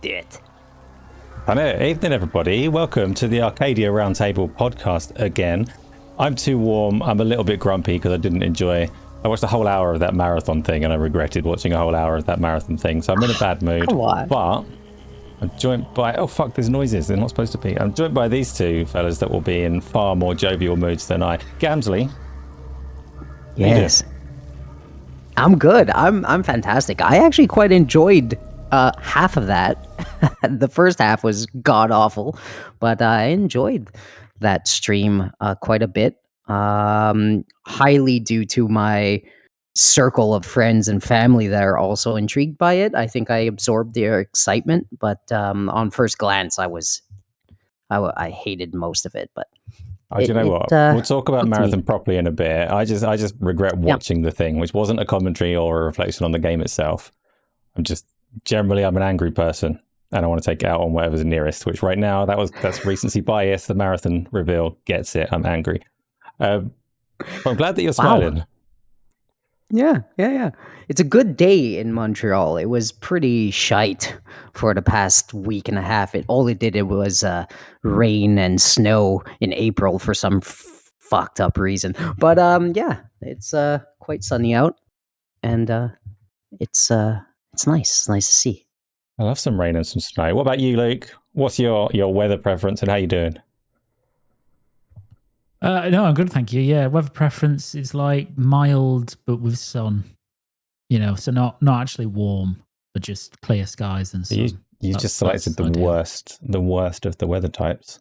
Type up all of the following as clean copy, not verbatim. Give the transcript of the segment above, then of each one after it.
Do it. Hello, evening everybody. Welcome to the Arcadia Roundtable podcast again. I'm too warm. I'm a little bit grumpy because I didn't enjoy. I watched a whole hour of that marathon thing and I regretted watching a whole hour of that marathon thing. So I'm in a bad mood. Come on. But I'm joined by, oh fuck, there's noises. They're not supposed to be. I'm joined by these two fellas that will be in far more jovial moods than I. Gamzly. Yes. I'm good. I'm fantastic. I actually quite enjoyed half of that. The first half was god awful, but I enjoyed that stream quite a bit. Highly due to my circle of friends and family that are also intrigued by it. I think I absorbed their excitement, but on first glance, I hated most of it. But do you know what? We'll talk about marathon properly in a bit. I just regret watching the thing, which wasn't a commentary or a reflection on the game itself. I'm an angry person, and I want to take it out on whatever's nearest. Which right now that's recency bias. The marathon reveal gets it. I'm angry. I'm glad that you're smiling. Yeah. It's a good day in Montreal. It was pretty shite for the past week and a half. All it did was rain and snow in April for some fucked up reason. But yeah, it's quite sunny out, and it's nice. It's nice to see. I love some rain and some snow. What about you, Luke? What's your weather preference and how you doing? No, I'm good, thank you. Yeah, weather preference is like mild but with sun. So not actually warm, but just clear skies and sun. You just selected the worst of the weather types,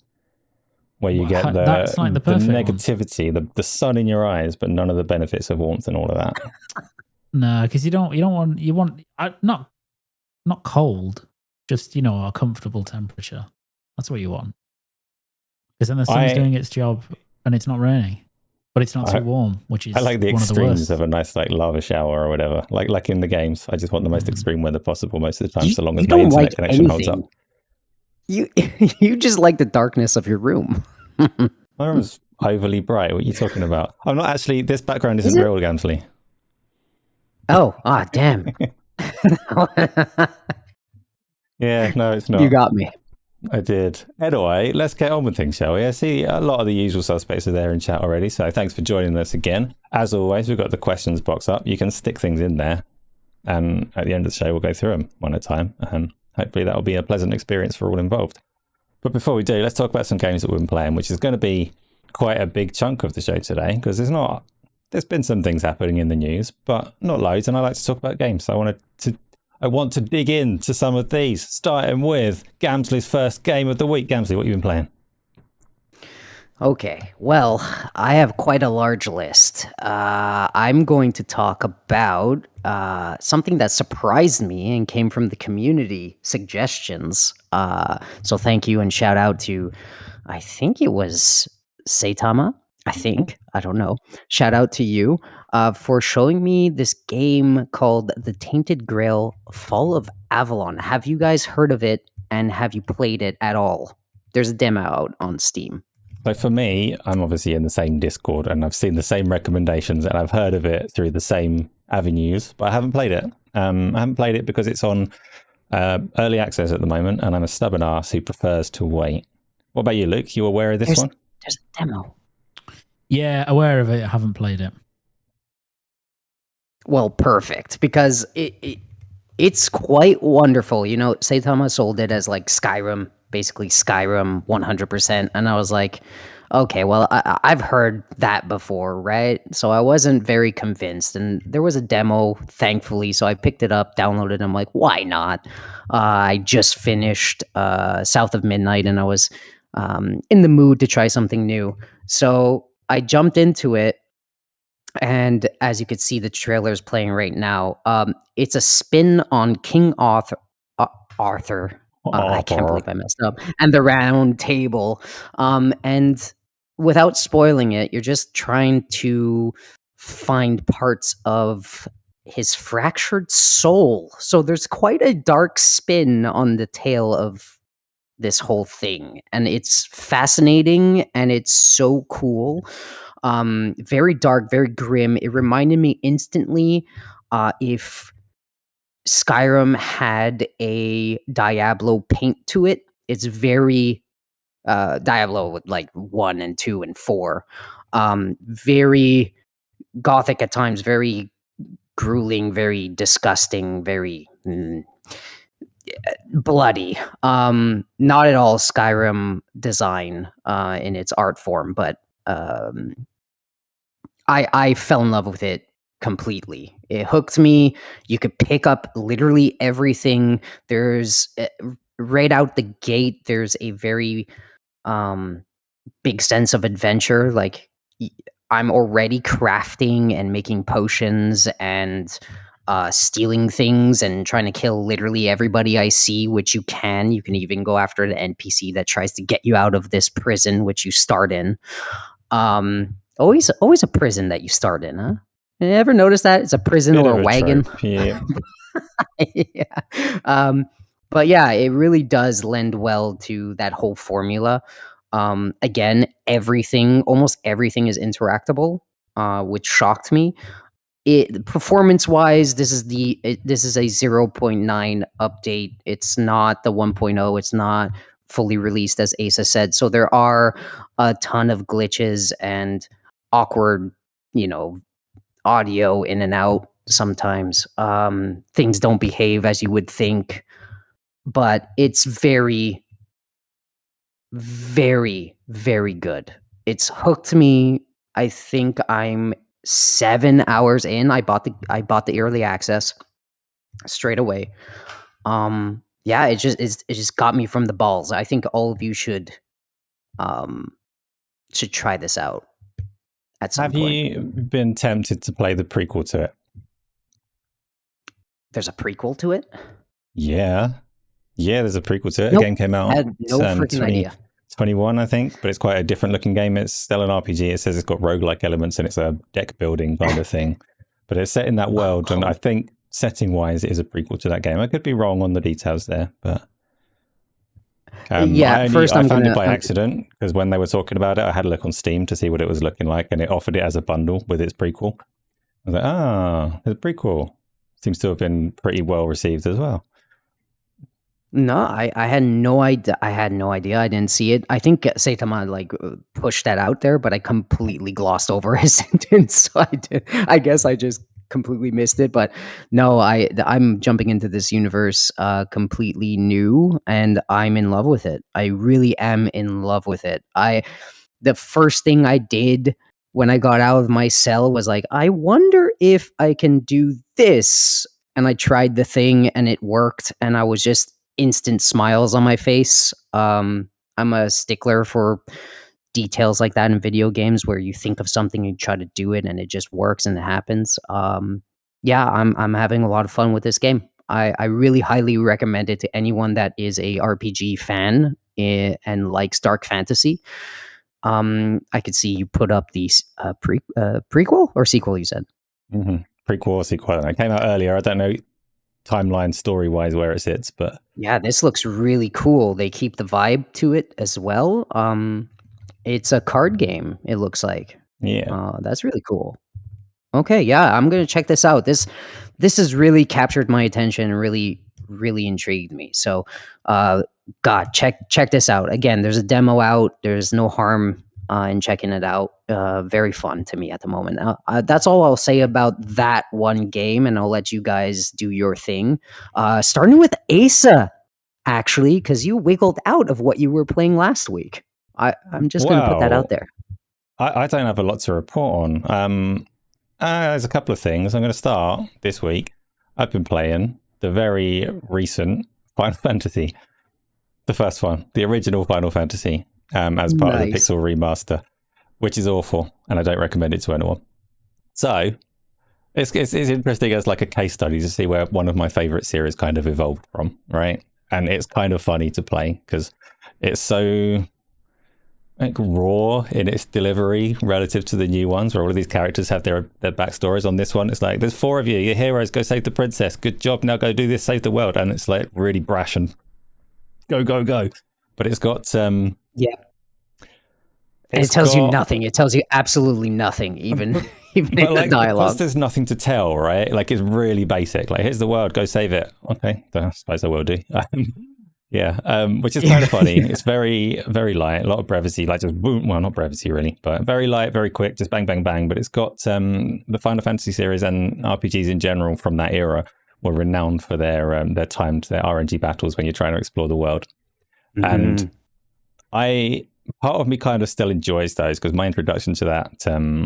where you get the negativity, the sun in your eyes, but none of the benefits of warmth and all of that. No, because you want not cold, just a comfortable temperature. That's what you want. Because then the sun's doing its job and it's not raining, but it's not too warm, which is I like the one extremes of a nice lava shower or whatever, like in the games. I just want the most extreme weather possible most of the time, so long as my internet connection holds up. You just like the darkness of your room. My room's overly bright. What are you talking about? I'm not actually. This background isn't real, Gamzly. Damn. Yeah, no, it's not. You got me. I did. Anyway, let's get on with things, shall we? I see a lot of the usual suspects are there in chat already, so thanks for joining us again. As always, we've got the questions box up. You can stick things in there, and at the end of the show, we'll go through them one at a time, and hopefully that'll be a pleasant experience for all involved. But before we do, let's talk about some games that we've been playing, which is going to be quite a big chunk of the show today, because there's not there's been some things happening in the news, but not loads. And I like to talk about games. So I want to dig into some of these, starting with Gamzly's first game of the week. Gamzly, what have you been playing? Okay, well, I have quite a large list. I'm going to talk about something that surprised me and came from the community suggestions. So thank you and shout out to, I think it was Saitama. I don't know. Shout out to you for showing me this game called The Tainted Grail Fall of Avalon. Have you guys heard of it and have you played it at all? There's a demo out on Steam. So for me, I'm obviously in the same Discord and I've seen the same recommendations and I've heard of it through the same avenues, but I haven't played it. I haven't played it because it's on early access at the moment and I'm a stubborn ass who prefers to wait. What about you, Luke? You aware of this one? There's a demo. Yeah, aware of it. I haven't played it. Well, perfect, because it's quite wonderful. You know, Saitama sold it as like Skyrim, basically Skyrim 100%. And I was like, okay, well, I've heard that before, right? So I wasn't very convinced. And there was a demo, thankfully. So I picked it up, downloaded it. I'm like, why not? I just finished South of Midnight and I was in the mood to try something new. So I jumped into it. And as you could see, the trailer is playing right now. It's a spin on King Arthur. I can't believe I messed up. And the Round Table. And without spoiling it, you're just trying to find parts of his fractured soul. So there's quite a dark spin on the tale of this whole thing. And it's fascinating and it's so cool. Very dark, very grim. It reminded me instantly if Skyrim had a Diablo paint to it. It's very Diablo with like 1 and 2 and 4. Very gothic at times, very grueling, very disgusting, very bloody. Not at all Skyrim design in its art form, but I fell in love with it completely. It hooked me. You could pick up literally everything. There's right out the gate, there's a very big sense of adventure. Like I'm already crafting and making potions and stealing things and trying to kill literally everybody I see, which you can. You can even go after the NPC that tries to get you out of this prison, which you start in. Always a prison that you start in, huh? You ever notice that? It's a prison or a wagon. Yeah. Yeah. But yeah, it really does lend well to that whole formula. Again, almost everything is interactable, which shocked me. Performance-wise, this is a 0.9 update. It's not the 1.0. It's not fully released, as Asa said. So there are a ton of glitches and awkward, audio in and out sometimes. Things don't behave as you would think, but it's very, very, very good. It's hooked me. I think I'm 7 hours in. I bought the early access straight away. Yeah, it just got me from the balls. I think all of you should try this out at some point. Have you been tempted to play the prequel to it? There's a prequel to it? Yeah, there's a prequel to it. Nope. A game came out. I had no freaking idea. 21, I think, but it's quite a different looking game. It's still an RPG. It says it's got roguelike elements and it's a deck building kind of thing, but it's set in that world. And I think setting wise, it is a prequel to that game. I could be wrong on the details there, but I found it by accident because when they were talking about it, I had a look on Steam to see what it was looking like, and it offered it as a bundle with its prequel. I was like, there's a prequel. Seems to have been pretty well received as well. No, I had no idea. I didn't see it. I think Saitama pushed that out there, but I completely glossed over his sentence. So I guess I just completely missed it. But no, I'm jumping into this universe completely new, and I'm in love with it. I really am in love with it. The first thing I did when I got out of my cell was like, I wonder if I can do this. And I tried the thing and it worked, and I was just instant smiles on my face. I'm a stickler for details like that in video games where you think of something and try to do it and it just works and it happens. Yeah, I'm having a lot of fun with this game. I really highly recommend it to anyone that is a RPG fan and likes dark fantasy. I could see you put up the prequel or sequel, you said? Mm-hmm. Prequel or sequel. It came out earlier. I don't know timeline story-wise where it sits, but... Yeah, this looks really cool. They keep the vibe to it as well. It's a card game, it looks like. Yeah. That's really cool. Okay, yeah, I'm gonna check this out. This has really captured my attention and really intrigued me. So, God, check this out. Again, there's a demo out. There's no harm in checking it out. Very fun to me at the moment. That's all I'll say about that one game, and I'll let you guys do your thing. Starting with Asa, actually, because you wiggled out of what you were playing last week. I'm just going to put that out there. I don't have a lot to report on. There's a couple of things. I'm going to start this week. I've been playing the very recent Final Fantasy. The first one, the original Final Fantasy, as part of the Pixel remaster, which is awful, and I don't recommend it to anyone. So, it's interesting as like a case study to see where one of my favorite series kind of evolved from, right? And it's kind of funny to play because it's so like raw in its delivery relative to the new ones, where all of these characters have their backstories. On this one, it's like, there's 4 of you, you're heroes, go save the princess, good job, now go do this, save the world. And it's like really brash and go. But it's got yeah. And it tells you nothing. It tells you absolutely nothing, even in the dialogue. Because there's nothing to tell, right? Like, it's really basic. Like, here's the world, go save it. Okay, I suppose I will do. Yeah, which is kind of funny. It's very, very light, a lot of brevity, like just boom. Well, not brevity really, but very light, very quick, just bang, bang, bang. But it's got the Final Fantasy series and RPGs in general from that era were renowned for their RNG battles when you're trying to explore the world. Mm-hmm. And part of me kind of still enjoys those because my introduction to that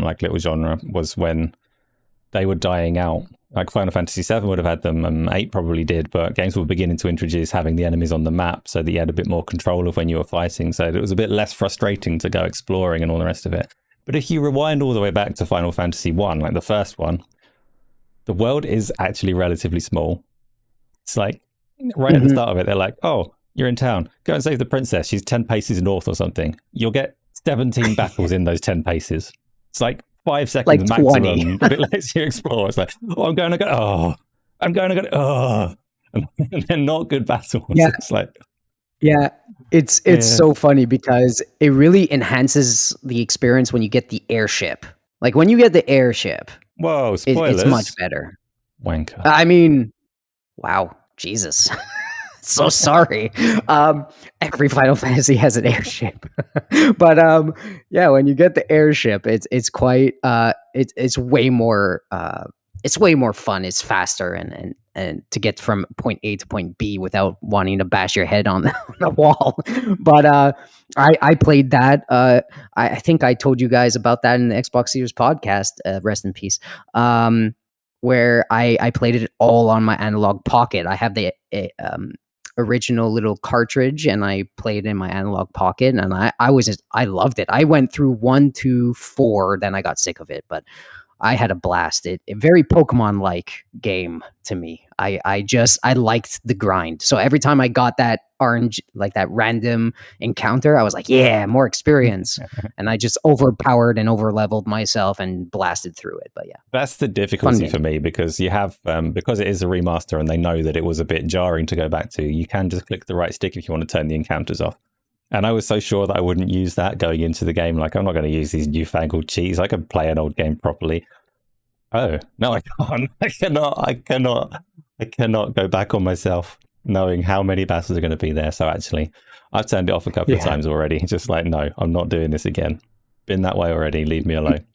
like little genre was when they were dying out. Like Final Fantasy VII would have had them, 8 probably did, but games were beginning to introduce having the enemies on the map so that you had a bit more control of when you were fighting, so it was a bit less frustrating to go exploring and all the rest of it. But if you rewind all the way back to Final Fantasy I, like the first one, the world is actually relatively small. It's like, right at the start of it, they're like, oh, you're in town, go and save the princess, she's 10 paces north or something. You'll get 17 battles in those 10 paces. It's like 5 seconds like maximum, but it lets you explore. It's like, oh, I'm going to go, and then not good battles. Yeah. It's like, yeah, it's so funny because it really enhances the experience when you get the airship. Like when you get the airship, whoa, spoilers. It's much better. Wanker. I mean, wow, Jesus. So sorry. Every Final Fantasy has an airship, but yeah, when you get the airship, it's quite it's way more fun. It's faster and to get from point A to point B without wanting to bash your head on the wall. But I played that. I think I told you guys about that in the Xbox Series podcast. Rest in peace. Where I played it all on my analog pocket. I have the original little cartridge and I played in my analog pocket, and I loved it. I went through 1 to 4, then I got sick of it, but I had a blast. It very Pokemon-like game to me. I liked the grind. So every time I got that orange, like that random encounter, I was like, yeah, more experience. And I just overpowered and overleveled myself and blasted through it. But yeah. That's the difficulty for me, because you have, because it is a remaster and they know that it was a bit jarring to go back to, you can just click the right stick if you want to turn the encounters off. And I was so sure that I wouldn't use that going into the game. Like, I'm not going to use these newfangled cheats. I can play an old game properly. Oh, no, I can't. I cannot go back on myself knowing how many battles are going to be there. So actually, I've turned it off a couple of times already. Just like, no, I'm not doing this again. Been that way already. Leave me alone.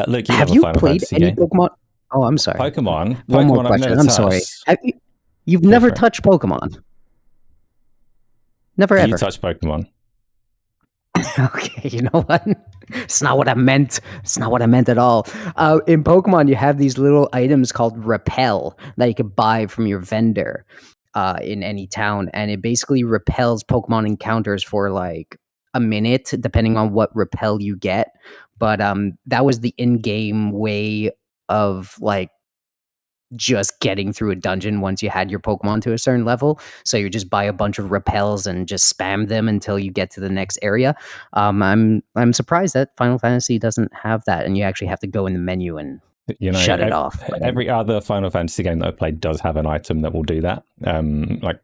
Look, have you played any Pokemon? Oh, I'm sorry. Pokemon? One more question. I'm sorry. You've never touched Pokemon? Never ever. You touch Pokemon. Okay, you know what? It's not what I meant. It's not what I meant at all. In Pokemon, you have these little items called Repel that you can buy from your vendor in any town, and it basically repels Pokemon encounters for like a minute, depending on what repel you get. But that was the in-game way of like just getting through a dungeon once you had your Pokemon to a certain level. So you just buy a bunch of repels and just spam them until you get to the next area. I'm surprised that Final Fantasy doesn't have that, and you actually have to go in the menu and shut it off. Every other Final Fantasy game that I've played does have an item that will do that. Like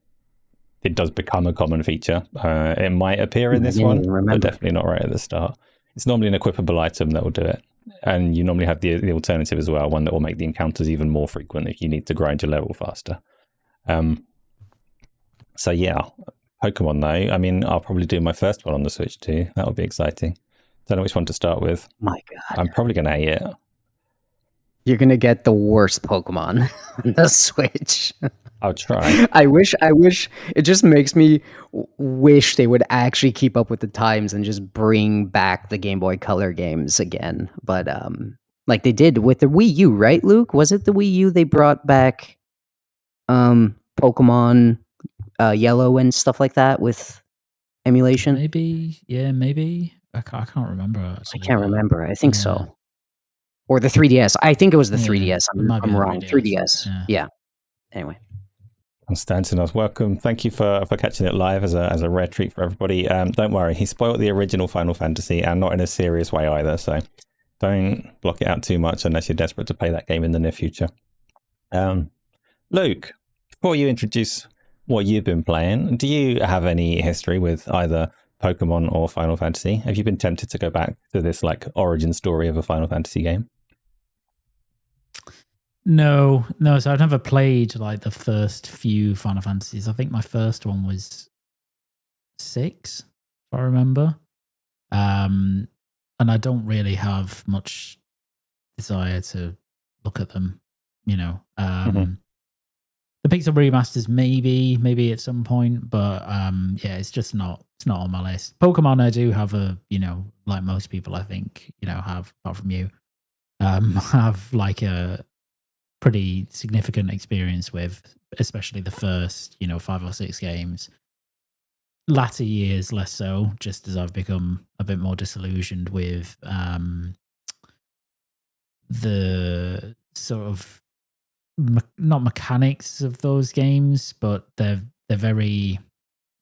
it does become a common feature. It might appear in this one, but definitely not right at the start. It's normally an equipable item that will do it. And you normally have the alternative as well, one that will make the encounters even more frequent if you need to grind your level faster. So yeah, Pokemon though. I mean, I'll probably do my first one on the Switch too. That would be exciting. Don't know which one to start with. My God. I'm probably going to hate it. You're going to get the worst Pokemon on the Switch. I'll try. I wish it just makes me wish they would actually keep up with the times and just bring back the Game Boy Color games again. But like they did with the Wii U, right, Luke? Was it the Wii U they brought back Pokemon Yellow and stuff like that with emulation? Maybe, yeah, maybe. I can't remember. Actually, I can't remember. I think so. Or the 3DS. I think it was the 3DS. I'm wrong. 3DS. Yeah. Anyway. Konstantinos, welcome. Thank you for catching it live as a rare treat for everybody. Don't worry, he spoiled the original Final Fantasy, and not in a serious way either, so don't block it out too much unless you're desperate to play that game in the near future. Luke, before you introduce what you've been playing, do you have any history with either Pokemon or Final Fantasy? Have you been tempted to go back to this like origin story of a Final Fantasy game? No. So I've never played like the first few Final Fantasies. I think my first one was 6, if I remember. And I don't really have much desire to look at them, you know. The Pixel remasters maybe at some point, but yeah, it's not on my list. Pokemon I do have like most people I think, have, apart from you, have like a pretty significant experience with, especially the first 5 or 6 games. Latter years less so, just as I've become a bit more disillusioned with the sort of not mechanics of those games, but they're very,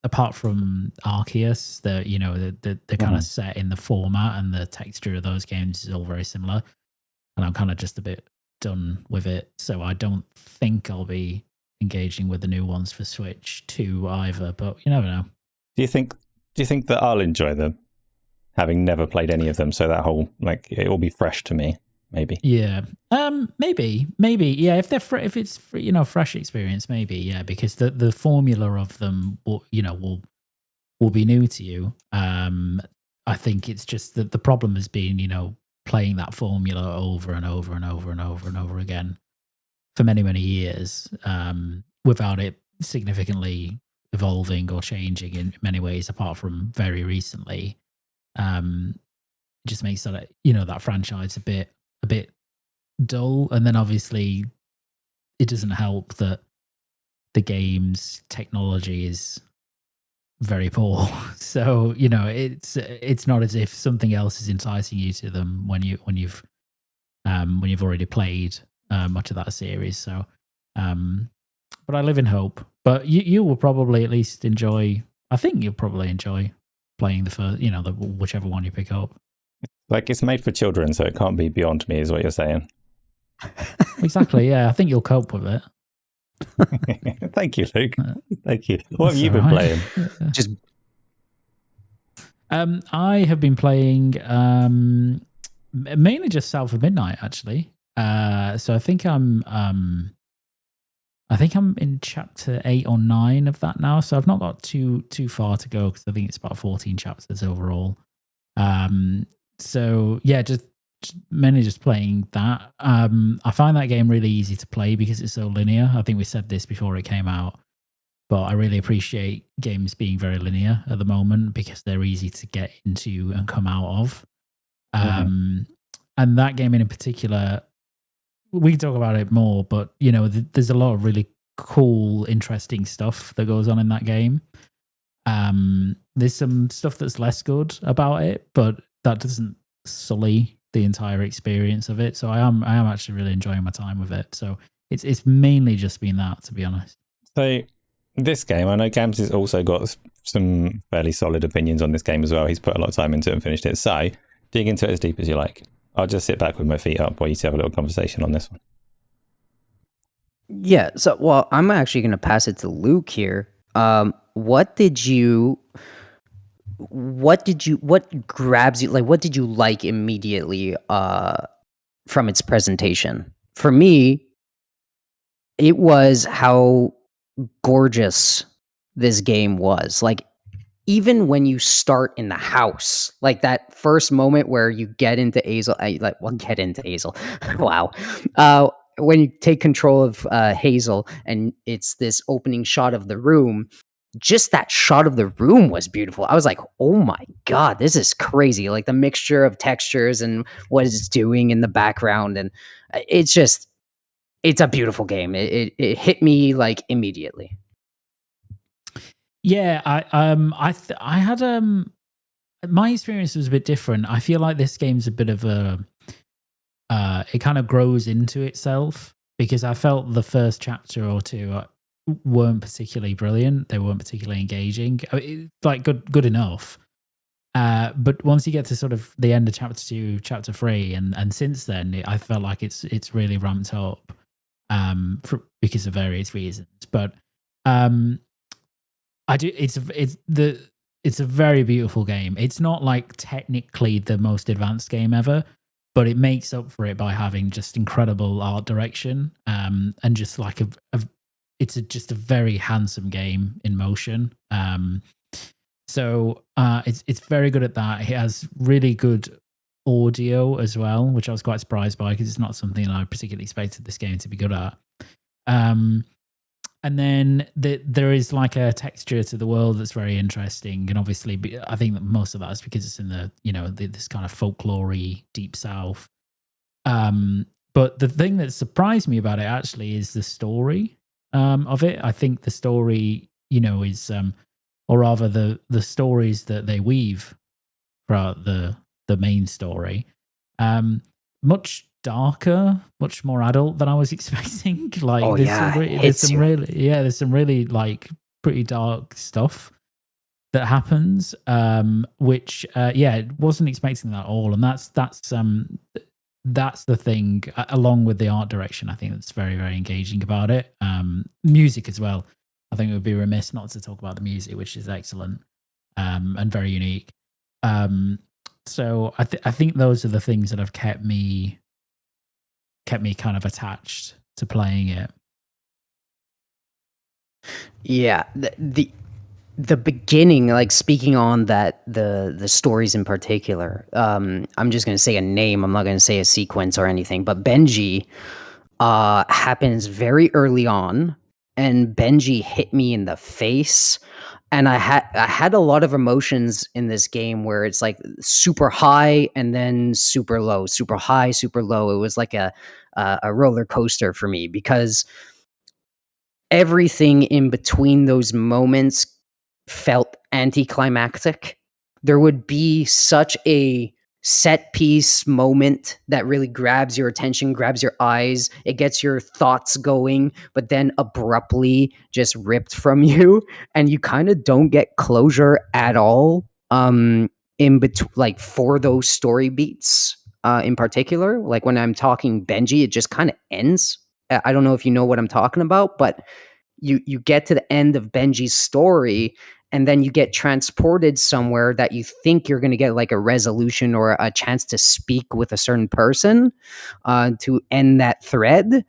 apart from Arceus, they're kind of set in the format, and the texture of those games is all very similar, and I'm kind of just a bit done with it. So I don't think I'll be engaging with the new ones for Switch 2 either, but you never know. Do you think that I'll enjoy them, having never played any of them? So that whole it will be fresh to me, maybe. Yeah, maybe. Yeah, if it's fresh experience, maybe. Yeah, because the formula of them will be new to you. I think it's just that the problem has been playing that formula over and over and over and over and over again for many years, without it significantly evolving or changing in many ways, apart from very recently. It just makes that that franchise a bit dull, and then obviously it doesn't help that the game's technology is very poor. So it's not as if something else is enticing you to them when you've already played much of that series. So but I live in hope. But you will probably at least enjoy. I think you'll probably enjoy playing the first, whichever one you pick up. It's made for children, so it can't be beyond me, is what you're saying. Exactly. Yeah, I think you'll cope with it. Thank you, Luke. Thank you. What have you been playing? Just I have been playing mainly just South of Midnight, actually. So I think I'm in chapter 8 or 9 of that now. So I've not got too far to go, because I think it's about 14 chapters overall. So yeah, just mainly just playing that. I find that game really easy to play because it's so linear. I think we said this before it came out, but I really appreciate games being very linear at the moment because they're easy to get into and come out of. And that game in particular, we can talk about it more, but there's a lot of really cool, interesting stuff that goes on in that game. There's some stuff that's less good about it, but that doesn't sully the entire experience of it. So I am actually really enjoying my time with it. So it's mainly just been that, to be honest. So this game, I know Gamzly's also got some fairly solid opinions on this game as well. He's put a lot of time into it and finished it. So dig into it as deep as you like. I'll just sit back with my feet up while you two have a little conversation on this one. Yeah, so, well, I'm actually going to pass it to Luke here. What grabs you, what did you like immediately from its presentation? For me, it was how gorgeous this game was. Like, even when you start in the house, like that first moment where you get into Hazel, wow. When you take control of Hazel and it's this opening shot of the room, just that shot of the room was beautiful. I was like, oh my God, this is crazy. Like the mixture of textures and what it's doing in the background. And it's a beautiful game. It hit me like immediately. Yeah, I had my experience was a bit different. I feel like this game's a bit of it kind of grows into itself, because I felt the first chapter or two weren't particularly brilliant. They weren't particularly engaging. I mean, like good enough. But once you get to sort of the end of chapter 2, chapter 3, and since then, I felt like it's really ramped up because of various reasons. But it's a very beautiful game. It's not like technically the most advanced game ever, but it makes up for it by having just incredible art direction, and just like it's just a very handsome game in motion. So it's very good at that. It has really good audio as well, which I was quite surprised by, because it's not something I particularly expected this game to be good at. And then there is like a texture to the world that's very interesting, and obviously, I think that most of that is because it's in this kind of folklore-y deep south. But the thing that surprised me about it actually is the story of it. I think the story, is or rather the stories that they weave throughout the main story, much darker, much more adult than I was expecting. Like, there's some really like pretty dark stuff that happens, which wasn't expecting that at all. And that's the thing, along with the art direction, I think that's very, very engaging about it. Music as well. I think it would be remiss not to talk about the music, which is excellent, and very unique. So I think those are the things that have kept me kind of attached to playing it. Yeah, the beginning, like speaking on that, the stories in particular. I'm just gonna say a name. I'm not gonna say a sequence or anything. But Benji happens very early on, and Benji hit me in the face. And I had a lot of emotions in this game where it's like super high and then super low, super high, super low. It was like a roller coaster for me, because everything in between those moments felt anticlimactic. There would be such a set piece moment that really grabs your attention, grabs your eyes, it gets your thoughts going, but then abruptly just ripped from you, and you kind of don't get closure at all in between, like for those story beats in particular. Like when I'm talking Benji, it just kind of ends. I don't know if you know what I'm talking about, but you get to the end of Benji's story, and then you get transported somewhere that you think you're going to get like a resolution or a chance to speak with a certain person to end that thread,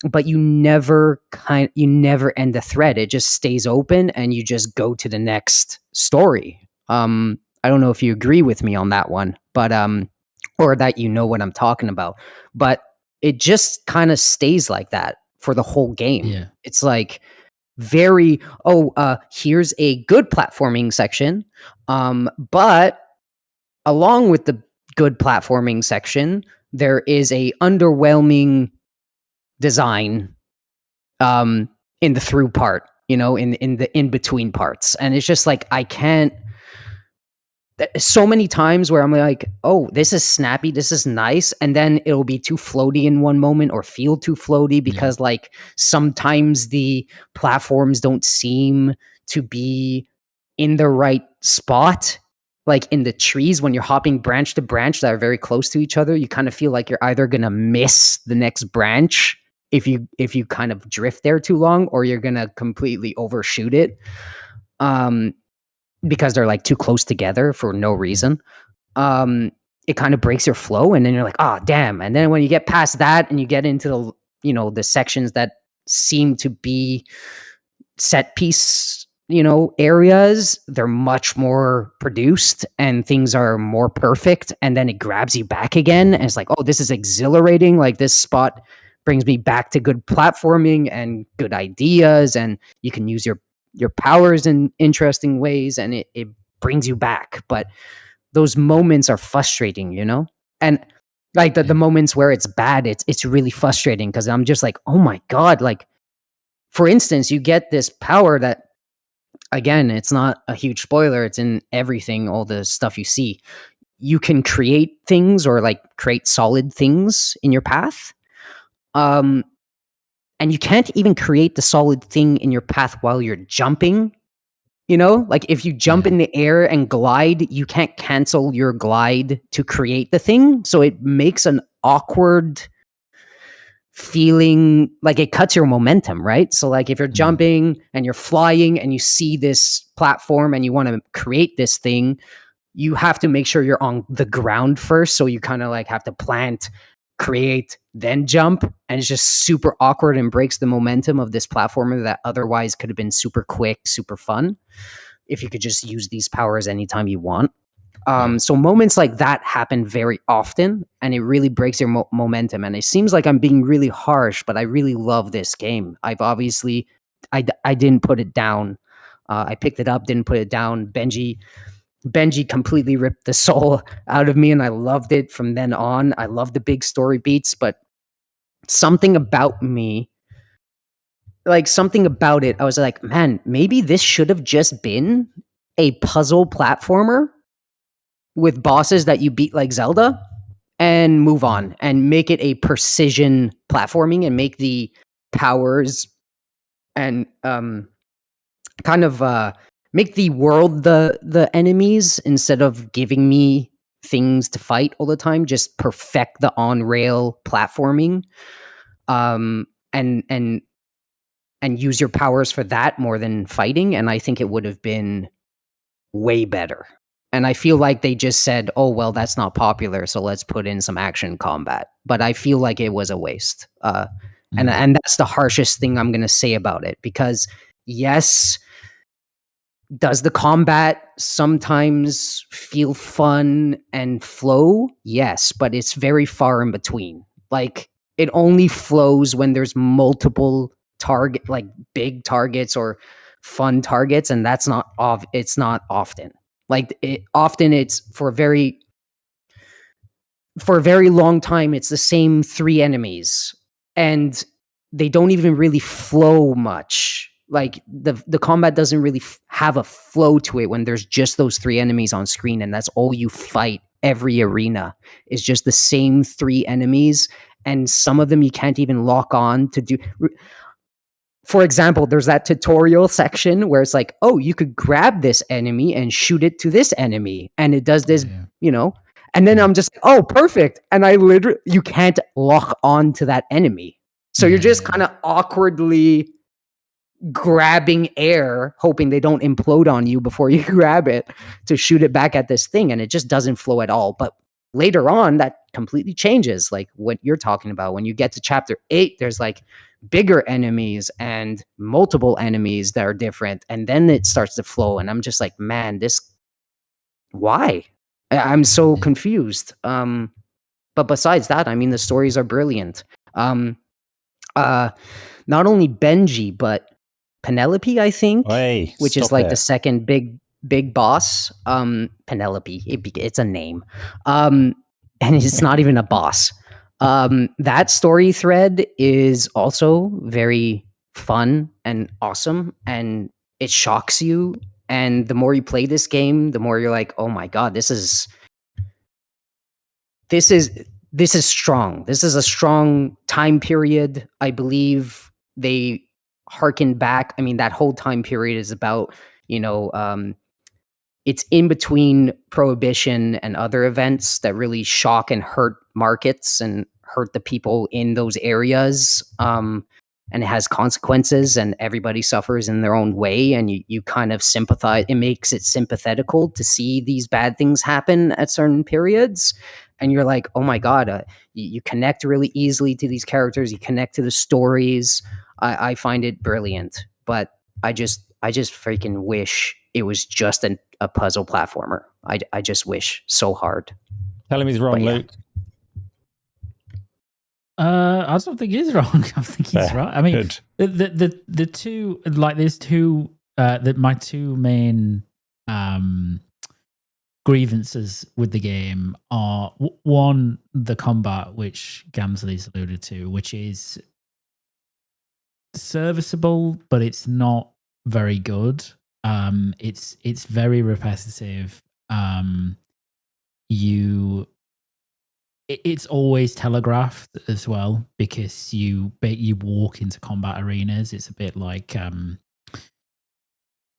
but you never end the thread. It just stays open, and you just go to the next story. I don't know if you agree with me on that one, but or that you know what I'm talking about, but it just kind of stays like that for the whole game. Yeah. It's like here's a good platforming section, but along with good platforming section, there is a underwhelming design in the through part, in the in between parts, and it's just like I can't. So many times where I'm like, oh, this is snappy, this is nice, and then it'll be too floaty in one moment or feel too floaty because like sometimes the platforms don't seem to be in the right spot. Like in the trees, when you're hopping branch to branch that are very close to each other, you kind of feel like you're either gonna miss the next branch if you kind of drift there too long, or you're gonna completely overshoot it. Because they're like too close together for no reason. It kind of breaks your flow, and then you're like, oh damn. And then when you get past that and you get into the sections that seem to be set piece, areas, they're much more produced and things are more perfect. And then it grabs you back again. And it's like, oh, this is exhilarating. Like this spot brings me back to good platforming and good ideas. And you can use your powers in interesting ways, and it brings you back. But those moments are frustrating, and like the moments where it's bad, it's really frustrating because I'm just like, oh my god. Like for instance, you get this power that, again, it's not a huge spoiler, it's in everything, all the stuff you see. You can create things or like create solid things in your path. And you can't even create the solid thing in your path while you're jumping. Like if you jump in the air and glide, you can't cancel your glide to create the thing. So it makes an awkward feeling, like it cuts your momentum, right? So like if you're jumping and you're flying and you see this platform and you want to create this thing, you have to make sure you're on the ground first. So you kind of like have to plant, create, then jump, and it's just super awkward and breaks the momentum of this platformer that otherwise could have been super quick, super fun if you could just use these powers anytime you want. So moments like that happen very often, and it really breaks your momentum. And it seems like I'm being really harsh, but I really love this game. I didn't put it down. I picked it up, didn't put it down. Benji completely ripped the soul out of me, and I loved it from then on. I love the big story beats, but something about it, I was like, man, maybe this should have just been a puzzle platformer with bosses that you beat like Zelda and move on and make it a precision platforming and make the powers and kind of make the world the enemies instead of giving me things to fight all the time. Just perfect the on rail platforming, and use your powers for that more than fighting. And I think it would have been way better. And I feel like they just said, oh well, that's not popular, so let's put in some action combat. But I feel like it was a waste. And that's the harshest thing I'm going to say about it, because yes, does the combat sometimes feel fun and flow? Yes, but it's very far in between. Like it only flows when there's multiple like big targets or fun targets, and that's not it's not often. Like it's for a very long time, it's the same 3 enemies, and they don't even really flow much. Like the combat doesn't really have a flow to it when there's just those 3 enemies on screen, and that's all you fight. Every arena is just the same 3 enemies, and some of them you can't even lock on to do. For example, there's that tutorial section where it's like, oh, you could grab this enemy and shoot it to this enemy, and it does this, and then I'm just, oh, perfect. And you can't lock on to that enemy. So you're just kind of awkwardly grabbing air, hoping they don't implode on you before you grab it to shoot it back at this thing. And it just doesn't flow at all. But later on, that completely changes, like what you're talking about. When you get to chapter 8, there's like bigger enemies and multiple enemies that are different, and then it starts to flow. And I'm just like, man, why? I'm so confused. But besides that, I mean, the stories are brilliant. Not only Benji, but Penelope, I think, which is like the second big big boss, Penelope. It's a name, and it's not even a boss. That story thread is also very fun and awesome, and it shocks you. And the more you play this game, the more you're like, "Oh my god, this is strong. This is a strong time period." I believe they harken back. I mean, that whole time period is about, it's in between Prohibition and other events that really shock and hurt markets and hurt the people in those areas. And it has consequences, and everybody suffers in their own way. And you kind of sympathize. It makes it sympathetical to see these bad things happen at certain periods. And you're like, oh my God, you connect really easily to these characters. You connect to the stories. I find it brilliant, but I just freaking wish it was just a puzzle platformer. I just wish so hard. Tell him he's wrong, Luke. I don't think he's wrong. I think he's right. I mean, the two, like, there's two. My two main grievances with the game are one, the combat, which Gamzly's alluded to, which is serviceable, but it's not very good. It's very repetitive. It's always telegraphed as well, because you walk into combat arenas. It's a bit like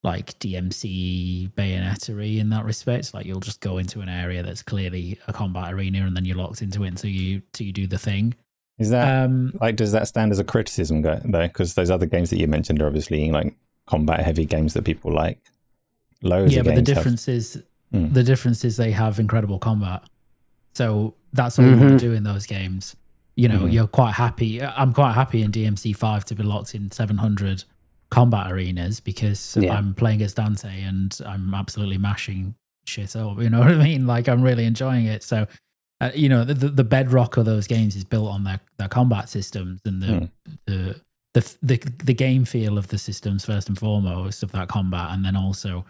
DMC Bayonetta-y in that respect. Like, you'll just go into an area that's clearly a combat arena, and then you're locked into it until you do the thing. Is that does that stand as a criticism though? Because those other games that you mentioned are obviously like combat heavy games that people like. Loads of games. But the difference is they have incredible combat. So that's all you want to do in those games. You're quite happy. I'm quite happy in DMC5 to be locked in 700 combat arenas, because I'm playing as Dante and I'm absolutely mashing shit up. You know what I mean? Like, I'm really enjoying it. So, the bedrock of those games is built on their combat systems and the game feel of the systems, first and foremost, of that combat, and then also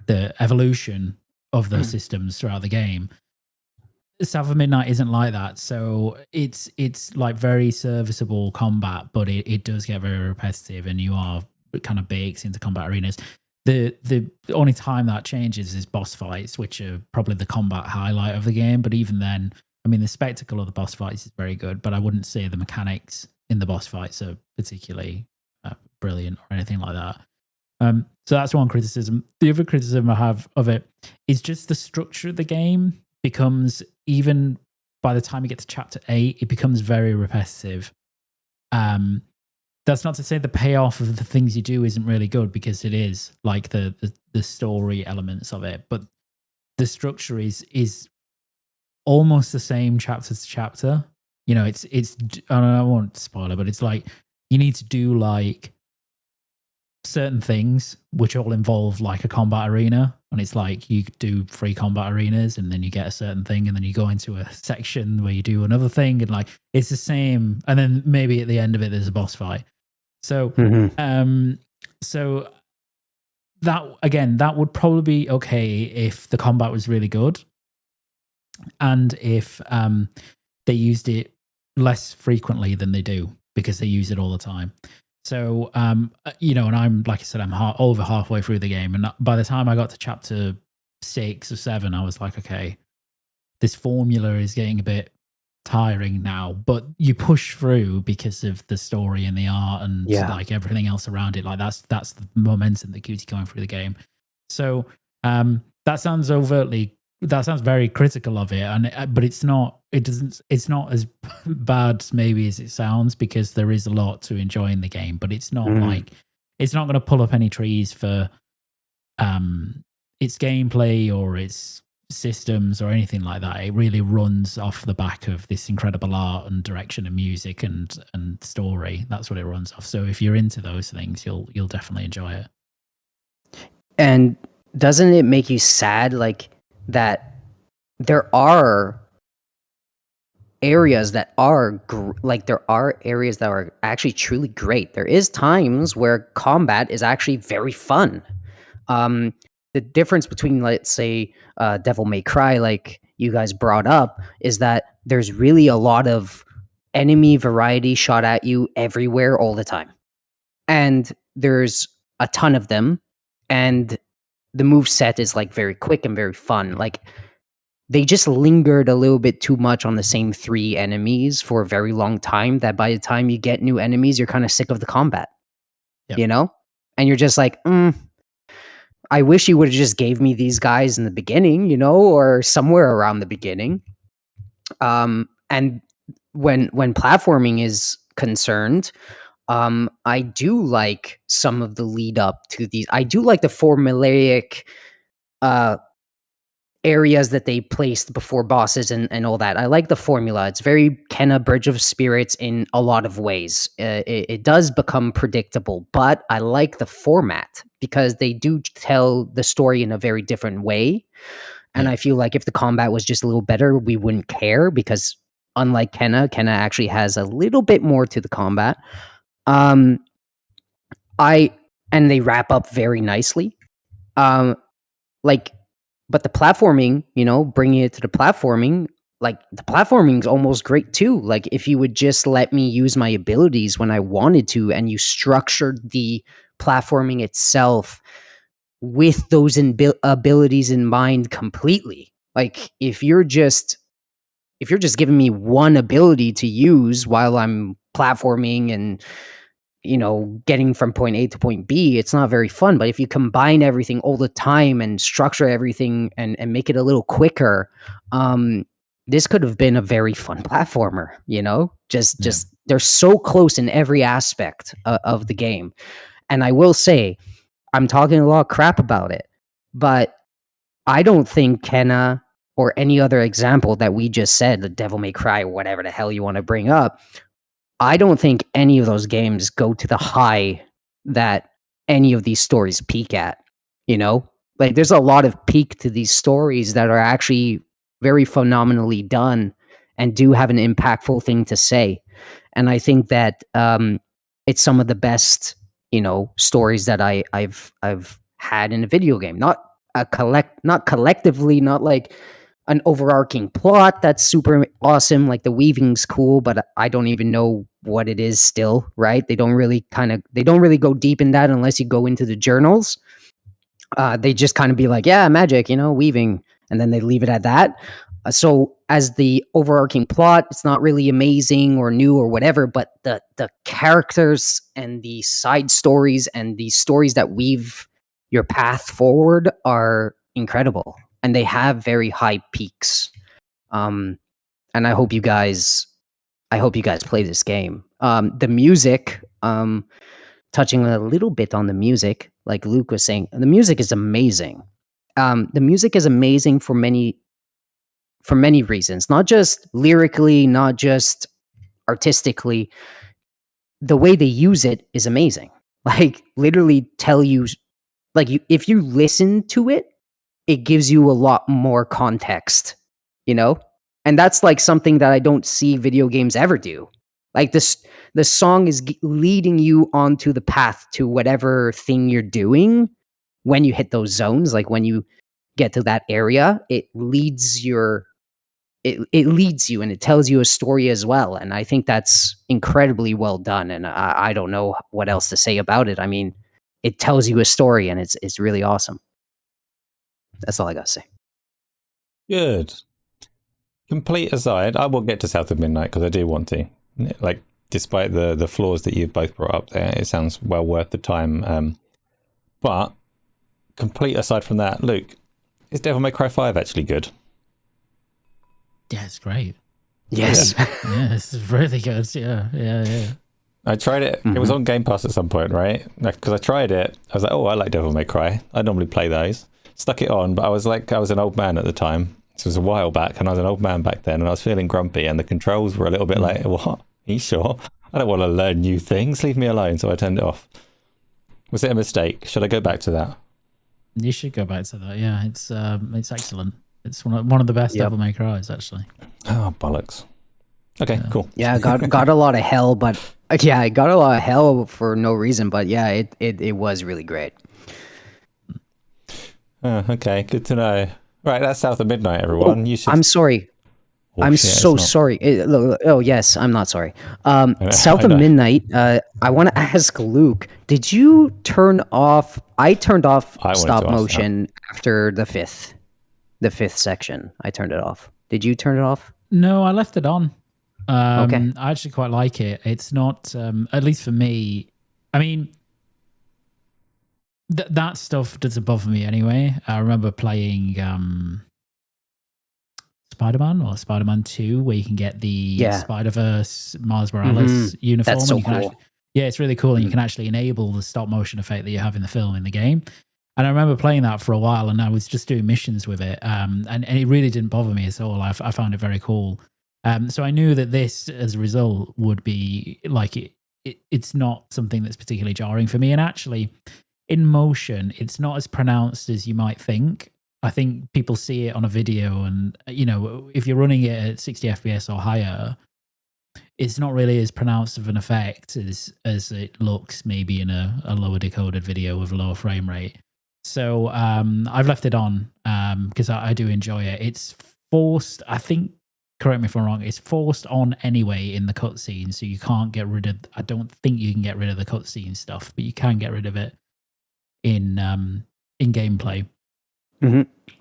the evolution of those systems throughout the game. South of Midnight isn't like that, so it's like very serviceable combat, but it does get very repetitive, and you are kind of baked into combat arenas. The only time that changes is boss fights, which are probably the combat highlight of the game. But even then, I mean, the spectacle of the boss fights is very good, but I wouldn't say the mechanics in the boss fights are particularly brilliant or anything like that. So that's one criticism. The other criticism I have of it is just the structure of the game becomes, even by the time you get to chapter 8, it becomes very repetitive. That's not to say the payoff of the things you do isn't really good, because it is, like the story elements of it, but the structure is almost the same chapter to chapter. It's I won't spoil it, but it's like you need to do like certain things which all involve like a combat arena, and it's like you do 3 combat arenas and then you get a certain thing, and then you go into a section where you do another thing, and like it's the same, and then maybe at the end of it there's a boss fight. So so that would probably be okay if the combat was really good, and if they used it less frequently than they do, because they use it all the time. So, and I'm, like I said, I'm over halfway through the game. And by the time I got to chapter 6 or 7, I was like, okay, this formula is getting a bit tiring now. But you push through because of the story and the art and like everything else around it. Like that's the momentum that keeps you going through the game. So that sounds very critical of it, but it's not. It's not as bad maybe as it sounds, because there is a lot to enjoy in the game. But it's not like it's not going to pull up any trees for its gameplay or its systems or anything like that. It really runs off the back of this incredible art and direction and music and story. That's what it runs off. So if you're into those things, you'll definitely enjoy it. And doesn't it make you sad, like, that there are areas that are areas that are actually truly great. There is times where combat is actually very fun. the difference between, let's say, Devil May Cry, like you guys brought up, is that there's really a lot of enemy variety shot at you everywhere all the time. And there's a ton of them. And the move set is like very quick and very fun. Like they just lingered a little bit too much on the same 3 enemies for a very long time, that by the time you get new enemies, you're kind of sick of the combat. Yep. You know? And you're just like, I wish you would have just gave me these guys in the beginning, you know, or somewhere around the beginning. And when platforming is concerned, I do like some of the lead up to these. I do like the formulaic areas that they placed before bosses and all that. I like the formula. It's very Kenna Bridge of Spirits in a lot of ways. It does become predictable, but I like the format because they do tell the story in a very different way. And I feel like if the combat was just a little better, we wouldn't care, because unlike Kenna actually has a little bit more to the combat. And they wrap up very nicely. But the platforming, you know, bringing it to the platforming, like the platforming is almost great too. Like if you would just let me use my abilities when I wanted to, and you structured the platforming itself with those abilities in mind completely. Like if you're just giving me one ability to use while I'm platforming and, you know, getting from point A to point B, it's not very fun. But if you combine everything all the time and structure everything and make it a little quicker, this could have been a very fun platformer, you know? Just they're so close in every aspect of the game. And I will say, I'm talking a lot of crap about it, but I don't think Kenna or any other example that we just said, the Devil May Cry, or whatever the hell you want to bring up, I don't think any of those games go to the high that any of these stories peak at, you know? Like, there's a lot of peak to these stories that are actually very phenomenally done and do have an impactful thing to say. And I think that it's some of the best, you know, stories that I've had in a video game. Not collectively, not like an overarching plot that's super awesome, like the weaving's cool, but I don't even know what it is still, right? They don't really go deep in that unless you go into the journals. They just kind of be like, yeah, magic, you know, weaving, and then they leave it at that. So as the overarching plot, it's not really amazing or new or whatever, but the characters and the side stories and the stories that weave your path forward are incredible. And they have very high peaks. And I hope you guys play this game. The music, touching a little bit on the music, like Luke was saying, the music is amazing. The music is amazing for many reasons, not just lyrically, not just artistically. The way they use it is amazing. Like literally tell you, like if you listen to it, it gives you a lot more context, you know? And that's like something that I don't see video games ever do. Like the song is leading you onto the path to whatever thing you're doing when you hit those zones. Like when you get to that area, it leads you and it tells you a story as well. And I think that's incredibly well done. And I don't know what else to say about it. I mean, it tells you a story and it's really awesome. That's all I gotta say. Good. Complete aside, I will get to South of Midnight because I do want to. Like, despite the flaws that you've both brought up there, it sounds well worth the time. But complete aside from that, Luke, is Devil May Cry 5 actually good? Yeah, it's great. Yes. Yeah, it's really good. Yeah. I tried it. Mm-hmm. It was on Game Pass at some point, right? Because I tried it. I was like, oh, I like Devil May Cry. I normally play those. Stuck it on, but I was an old man at the time. This was a while back, and I was an old man back then, and I was feeling grumpy, and the controls were a little bit like, what? Are you sure? I don't want to learn new things. Leave me alone. So I turned it off. Was it a mistake? Should I go back to that? You should go back to that. Yeah, it's excellent. It's one of the best Devil May Cries, actually. Oh, bollocks. Okay, cool. Yeah, got a lot of hell, but I got a lot of hell for no reason. But yeah, it was really great. Okay, good to know. Right, that's South of Midnight, everyone. Oh, You should. I'm sorry. Oh, I'm shit, so sorry. Oh yes, I'm not sorry. South I of know. Midnight. I want to ask Luke. Did you turn off? I turned off I wanted stop to ask motion after the fifth section. I turned it off. Did you turn it off? No, I left it on. Okay. I actually quite like it. It's not, at least for me. I mean, that stuff doesn't bother me anyway. I remember playing Spider-Man or Spider-Man 2, where you can get the Spider-Verse Miles Morales uniform. That's so and you can cool. it's really cool. And you can actually enable the stop motion effect that you have in the film in the game. And I remember playing that for a while, and I was just doing missions with it. And it really didn't bother me at all. I found it very cool. So I knew that this, as a result, would be like it's not something that's particularly jarring for me. And actually, in motion, it's not as pronounced as you might think. I think people see it on a video, and if you're running it at 60 FPS or higher, it's not really as pronounced of an effect as it looks maybe in a lower decoded video with a lower frame rate. So I've left it on because I do enjoy it. It's forced, I think, correct me if I'm wrong, it's forced on anyway in the cutscene, so you can't get rid of, I don't think you can get rid of the cutscene stuff, but you can get rid of it in gameplay.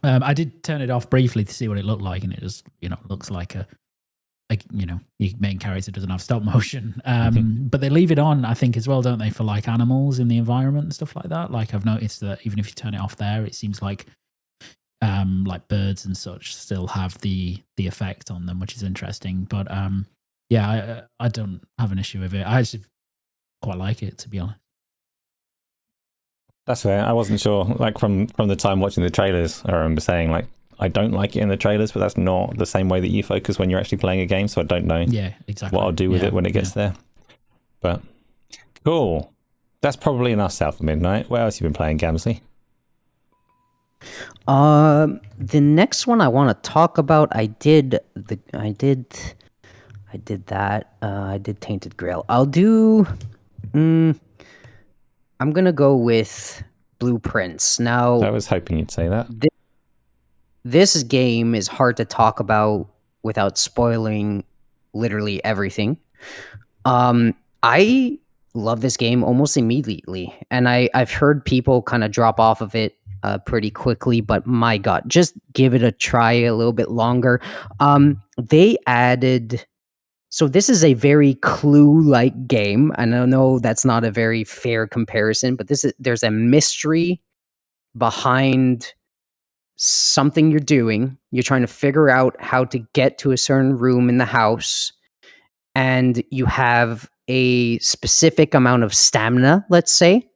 I did turn it off briefly to see what it looked like, and it just looks like your main character doesn't have stop motion. But they leave it on, I think, as well, don't they, for like animals in the environment and stuff like that. Like I've noticed that even if you turn it off there, it seems like birds and such still have the effect on them, which is interesting. But I don't have an issue with it. I actually quite like it, to be honest. That's fair. I wasn't sure. Like from the time watching the trailers, I remember saying like I don't like it in the trailers, but that's not the same way that you focus when you're actually playing a game. So I don't know. Yeah, exactly. What I'll do with it when it gets there. But cool. That's probably enough South of Midnight. What else have you been playing, Gamzly? The next one I want to talk about, I did that. I did Tainted Grail. I'll do. I'm gonna go with Blueprints. Now, I was hoping you'd say that. This game is hard to talk about without spoiling literally everything. I love this game almost immediately, and I've heard people kind of drop off of it pretty quickly, but my God, just give it a try a little bit longer. They added. So this is a very Clue-like game. And I know that's not a very fair comparison, but there's a mystery behind something you're doing. You're trying to figure out how to get to a certain room in the house, and you have a specific amount of stamina, let's say,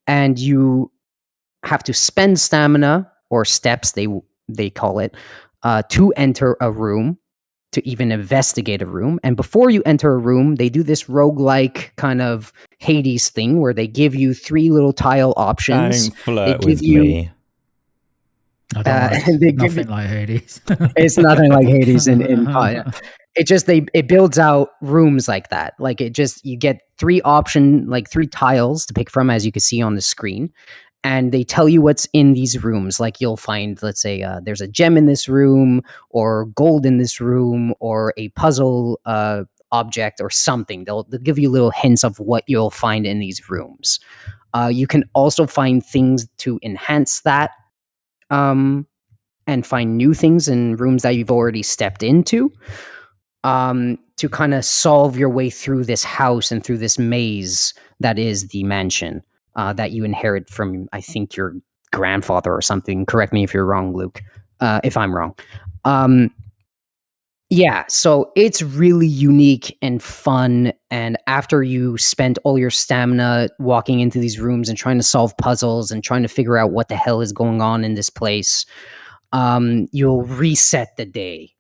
and you have to spend stamina, or steps they call it, to enter a room, to even investigate a room. And before you enter a room, they do this roguelike kind of Hades thing where they give you 3 little tile options. Don't flirt with me. I don't know. Nothing like Hades. It's nothing like Hades in it just it builds out rooms like that. Like you get 3 tiles to pick from, as you can see on the screen. And they tell you what's in these rooms. Like you'll find, let's say, there's a gem in this room, or gold in this room, or a puzzle object, or something. They'll give you little hints of what you'll find in these rooms. You can also find things to enhance that, and find new things in rooms that you've already stepped into, to kind of solve your way through this house and through this maze that is the mansion. That you inherit from, I think, your grandfather or something. Correct me if you're wrong, Luke, if I'm wrong. Yeah, so it's really unique and fun. And after you spend all your stamina walking into these rooms and trying to solve puzzles and trying to figure out what the hell is going on in this place, you'll reset the day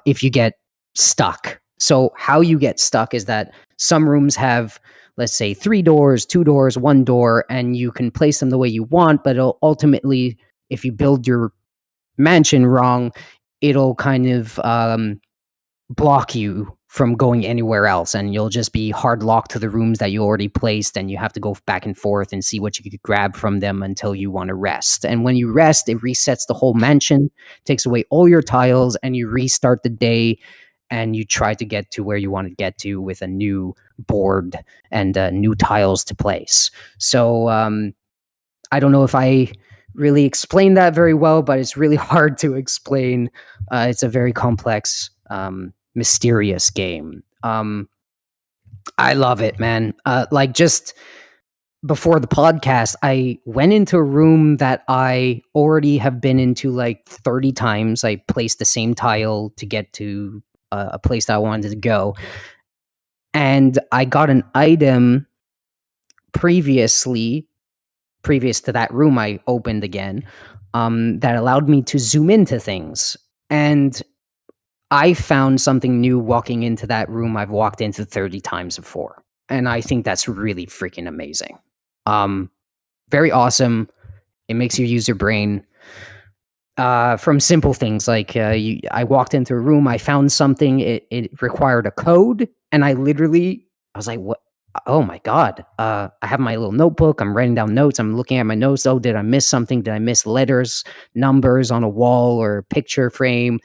if you get stuck. So how you get stuck is that some rooms have, let's say, 3 doors, 2 doors, 1 door, and you can place them the way you want, but it'll ultimately, if you build your mansion wrong, it'll kind of block you from going anywhere else, and you'll just be hard locked to the rooms that you already placed, and you have to go back and forth and see what you could grab from them until you want to rest. And when you rest, it resets the whole mansion, takes away all your tiles, and you restart the day, and you try to get to where you want to get to with a new board and new tiles to place. So I don't know if I really explained that very well, but it's really hard to explain. It's a very complex, mysterious game. I love it, man. Like, just before the podcast, I went into a room that I already have been into like 30 times. I placed the same tile to get to a place that I wanted to go. And I got an item previous to that room I opened again, that allowed me to zoom into things. And I found something new walking into that room I've walked into 30 times before. And I think that's really freaking amazing. Very awesome. It makes you use your brain. From simple things like I walked into a room, I found something, it required a code, and I was like, what? Oh my God. I have my little notebook. I'm writing down notes. I'm looking at my notes. Oh, did I miss something? Did I miss letters, numbers on a wall or a picture frame?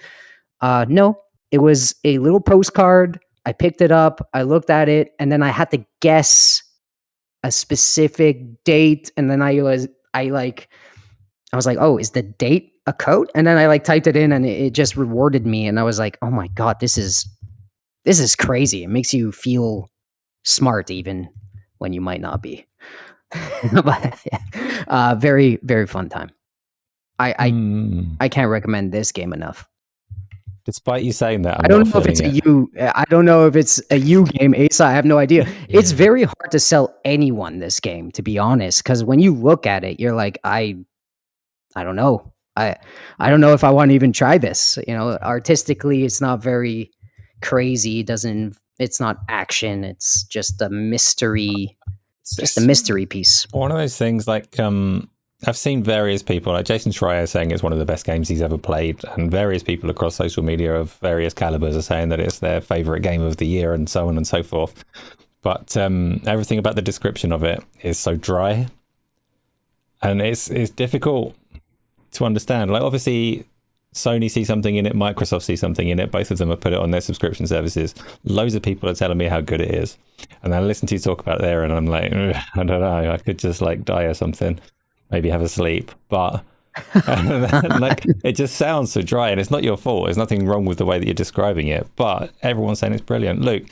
No, it was a little postcard. I picked it up. I looked at it, and then I had to guess a specific date. And then I was like, oh, is the date a code? And then I like typed it in, and it just rewarded me. And I was like, oh my God, this is crazy. It makes you feel smart even when you might not be. But yeah, very, very fun time. I can't recommend this game enough. Despite you saying that, I don't know if it's I don't know if it's a you game, Asa. I have no idea. Yeah. It's very hard to sell anyone this game, to be honest, because when you look at it, you're like, I don't know. I don't know if I want to even try this. You know, artistically, it's not very crazy. It's not action. It's just a mystery. Just a mystery piece. One of those things, like, I've seen various people, like Jason Schreier, saying it's one of the best games he's ever played, and various people across social media of various calibers are saying that it's their favorite game of the year, and so on and so forth. But everything about the description of it is so dry, and it's difficult to understand. Like, obviously, Sony see something in it, Microsoft see something in it. Both of them have put it on their subscription services. Loads of people are telling me how good it is, and I listen to you talk about it there, and I'm like, I don't know, I could just like die or something. Maybe have a sleep, but like, it just sounds so dry, and it's not your fault. There's nothing wrong with the way that you're describing it, but everyone's saying it's brilliant. Luke,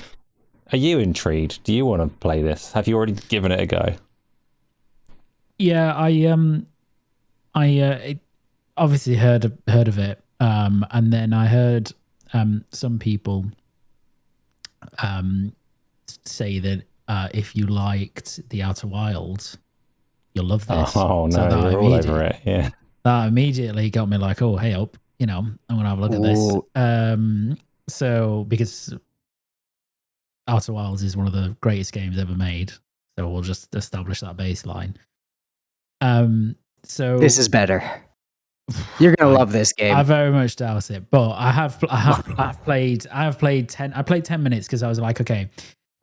are you intrigued? Do you want to play this? Have you already given it a go? Yeah, I obviously heard of it, and then I heard some people say that if you liked The Outer Wilds, you'll love this. Oh no, so you're all over it. Yeah, that immediately got me like, oh, hey up, I'm gonna have a look at this. So because Outer Wilds is one of the greatest games ever made, so we'll just establish that baseline. So this is better. You're gonna love this game. I very much doubt it, but I have played 10 minutes because I was like, okay,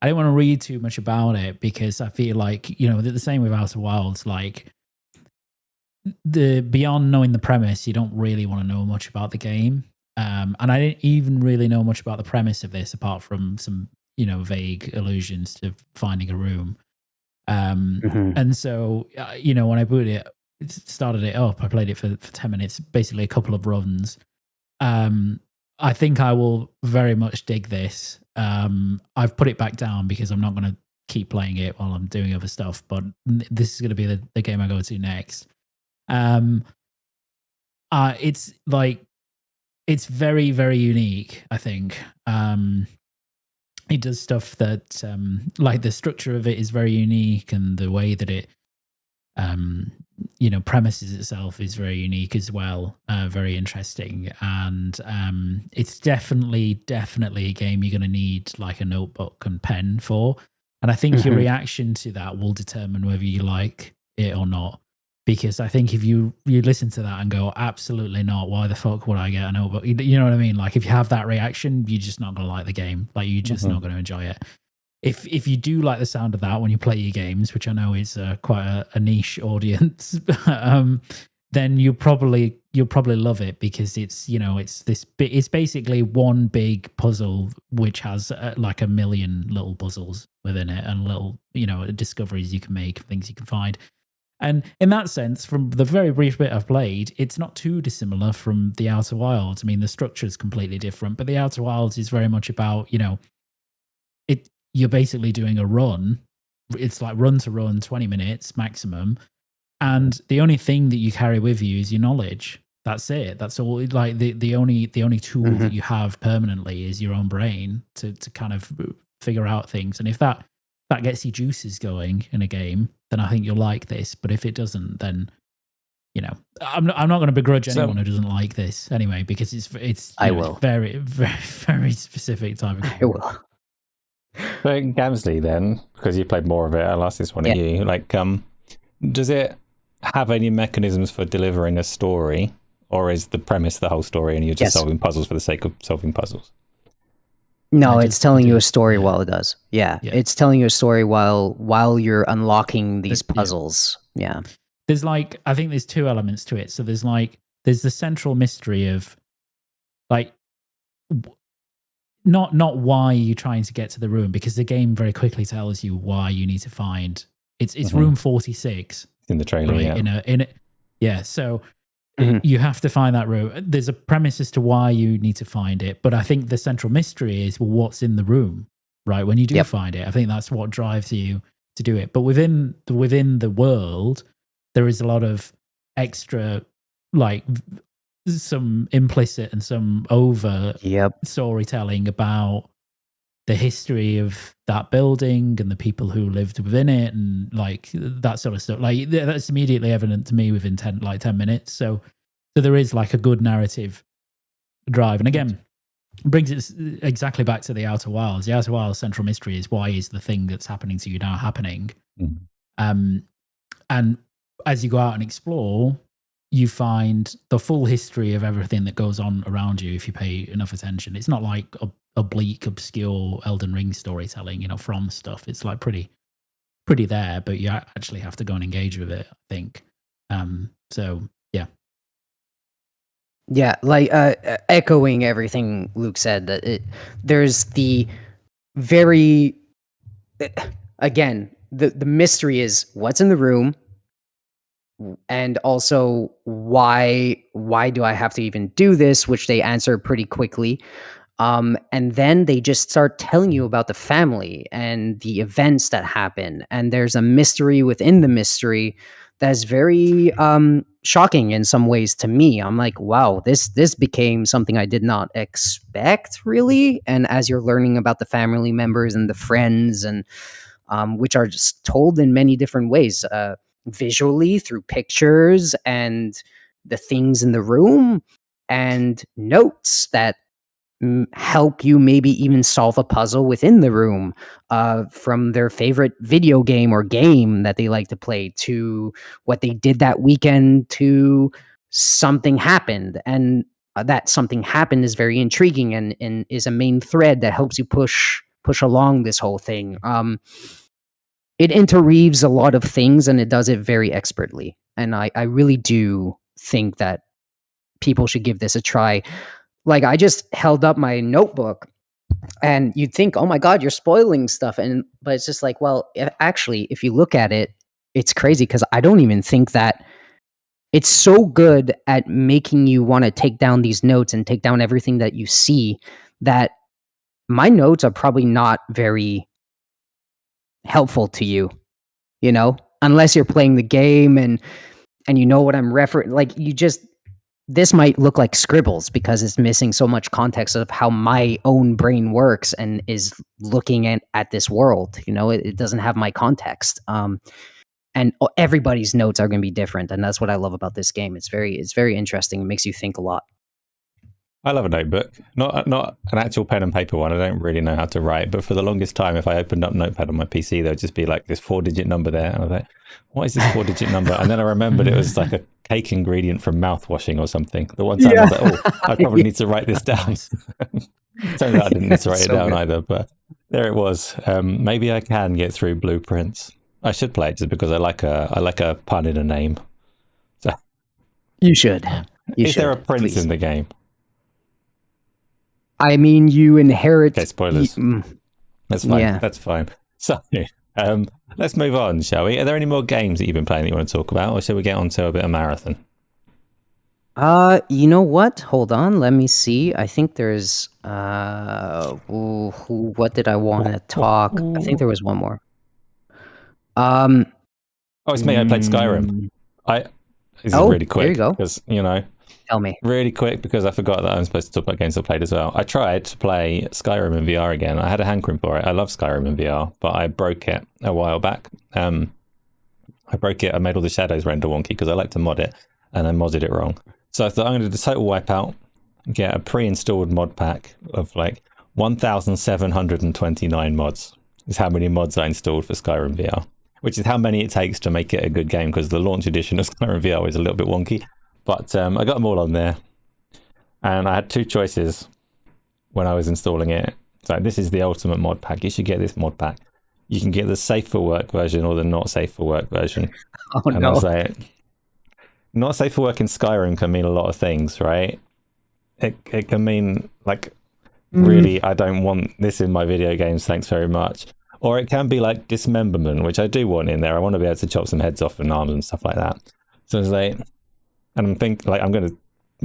I didn't want to read too much about it because I feel like, the same with Outer Wilds, like beyond knowing the premise, you don't really want to know much about the game. And I didn't even really know much about the premise of this apart from some, vague allusions to finding a room. And so, when I started it up, I played it for 10 minutes, basically a couple of runs. I think I will very much dig this. I've put it back down because I'm not going to keep playing it while I'm doing other stuff, but this is going to be the game I go to next. It's like, it's very, very unique, I think. It does stuff that, like the structure of it is very unique, and the way that it, premises itself is very unique as well. Very interesting. And it's definitely a game you're going to need like a notebook and pen for. And I think your reaction to that will determine whether you like it or not. because I think if you listen to that and go, absolutely not, why the fuck would I get an over? You know what I mean? Like if you have that reaction, you're just not going to like the game. Like you're just not going to enjoy it. If you do like the sound of that when you play your games, which I know is quite a niche audience, then you'll probably love it, because it's it's basically one big puzzle which has like a million little puzzles within it, and little discoveries you can make, things you can find. And in that sense, from the very brief bit I've played, it's not too dissimilar from the Outer Wilds. I mean, the structure is completely different, but the Outer Wilds is very much about you're basically doing a run. It's like run to run, 20 minutes maximum. And the only thing that you carry with you is your knowledge. That's it. That's all. Like the only tool that you have permanently is your own brain to kind of figure out things. And if that gets your juices going in a game, then I think you'll like this. But if it doesn't, then I'm not going to begrudge anyone who doesn't like this anyway, because it's I will. Very, very, very specific type of game. I will. So Gamzly, then, because you played more of it, I'll ask this one at you. Like, does it have any mechanisms for delivering a story, or is the premise the whole story and you're just solving puzzles for the sake of solving puzzles? No, it's telling you a story while it does. Yeah, it's telling you a story while you're unlocking these puzzles. Yeah. There's I think there's two elements to it. So there's the central mystery of not why you're trying to get to the room, because the game very quickly tells you why you need to find it's room 46 in the trailer, right? So you have to find that room. There's a premise as to why you need to find it, but I think the central mystery is, well, what's in the room, right? When you do find it, I think that's what drives you to do it. But within the world, there is a lot of extra, some implicit and some overt storytelling about the history of that building and the people who lived within it, and that sort of stuff. That's immediately evident to me within 10 minutes. So there is a good narrative drive. And again, brings it exactly back to the Outer Wilds. The Outer Wilds central mystery is, why is the thing that's happening to you now happening? And as you go out and explore, you find the full history of everything that goes on around you if you pay enough attention. It's not like oblique, obscure Elden Ring storytelling, from stuff. It's pretty there, but you actually have to go and engage with it, I think. So yeah. Yeah, echoing everything Luke said, that there's the very again, the mystery is what's in the room. And also, why do I have to even do this? Which they answer pretty quickly. And then they just start telling you about the family and the events that happen. And there's a mystery within the mystery that's very shocking in some ways to me. I'm like, wow, this became something I did not expect, really. And as you're learning about the family members and the friends, and which are just told in many different ways, visually through pictures and the things in the room and notes that help you maybe even solve a puzzle within the room, from their favorite video game or game that they like to play, to what they did that weekend, to something happened. And that something happened is very intriguing and is a main thread that helps you push along this whole thing. It interweaves a lot of things, and it does it very expertly. And I really do think that people should give this a try. I just held up my notebook, and you'd think, oh my God, you're spoiling stuff. But it's just well, if you look at it, it's crazy, because I don't even think that it's so good at making you want to take down these notes and take down everything that you see, that my notes are probably not very helpful to you, unless you're playing the game and you know what I'm referring. This might look like scribbles because it's missing so much context of how my own brain works and is looking at this world. It doesn't have my context. And everybody's notes are going to be different, and that's what I love about this game. It's very interesting. It makes you think a lot. I love a notebook, not an actual pen and paper one. I don't really know how to write, but for the longest time, if I opened up Notepad on my PC, there'd just be like this 4-digit number there, and I was like, "What is this 4-digit number?" And then I remembered it was like a cake ingredient from mouthwashing or something. The one time I was like, "Oh, I probably need to write this down." Turns out I didn't need to write it down either, but there it was. Maybe I can get through Blueprints. I should play it just because I like a pun in a name. So you should. Is there a prince in the game? I mean, you inherit. Okay, spoilers. That's fine. Yeah. That's fine. So, let's move on, shall we? Are there any more games that you've been playing that you want to talk about, or shall we get on to a bit of Marathon? You know what? Hold on. Let me see. I think there's. What did I want to talk? I think there was one more. Oh, it's me. I played Skyrim. This is really quick. There you go. Because Tell me. Really quick, because I forgot that I'm supposed to talk about games I played as well. I tried to play Skyrim in VR again. I had a hankering for it. I love Skyrim in VR, but I broke it a while back. I broke it. I made all the shadows render wonky because I like to mod it, and I modded it wrong. So I thought I'm going to do a total wipeout, get a pre-installed mod pack of like 1,729 mods. Is how many mods I installed for Skyrim VR, which is how many it takes to make it a good game, because the launch edition of Skyrim VR was a little bit wonky. But I got them all on there, and I had two choices when I was installing it. So this is the ultimate mod pack. You should get this mod pack. You can get the safe for work version or the not safe for work version. And I was like, not safe for work in Skyrim can mean a lot of things, right? It can mean like, really, I don't want this in my video games, thanks very much. Or it can be like dismemberment, which I do want in there. I want to be able to chop some heads off and arms and stuff like that. So it's like, and I'm thinking like, I'm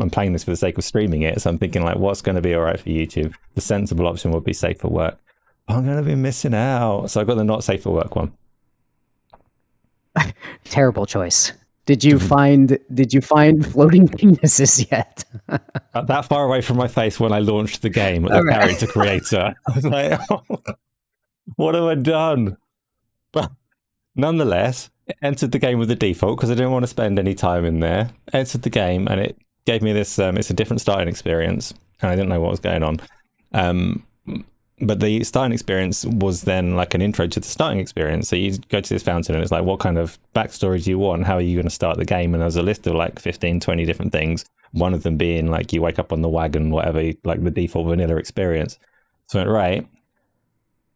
playing this for the sake of streaming it. So I'm thinking like, what's going to be all right for YouTube? The sensible option would be safe for work. But I'm going to be missing out. So I got the not safe for work one. Terrible choice. Did you find floating penises yet? That far away from my face when I launched the game at the character creator. I was like, oh, what have I done? But nonetheless, it entered the game with the default because I didn't want to spend any time in there. Entered the game and it gave me this, it's a different starting experience, and I didn't know what was going on. But the starting experience was then like an intro to the starting experience. So you go to this fountain and it's like, what kind of backstory do you want? How are you going to start the game? And there was a list of like 15, 20 different things. One of them being like, you wake up on the wagon, whatever, like the default vanilla experience. So I went, right.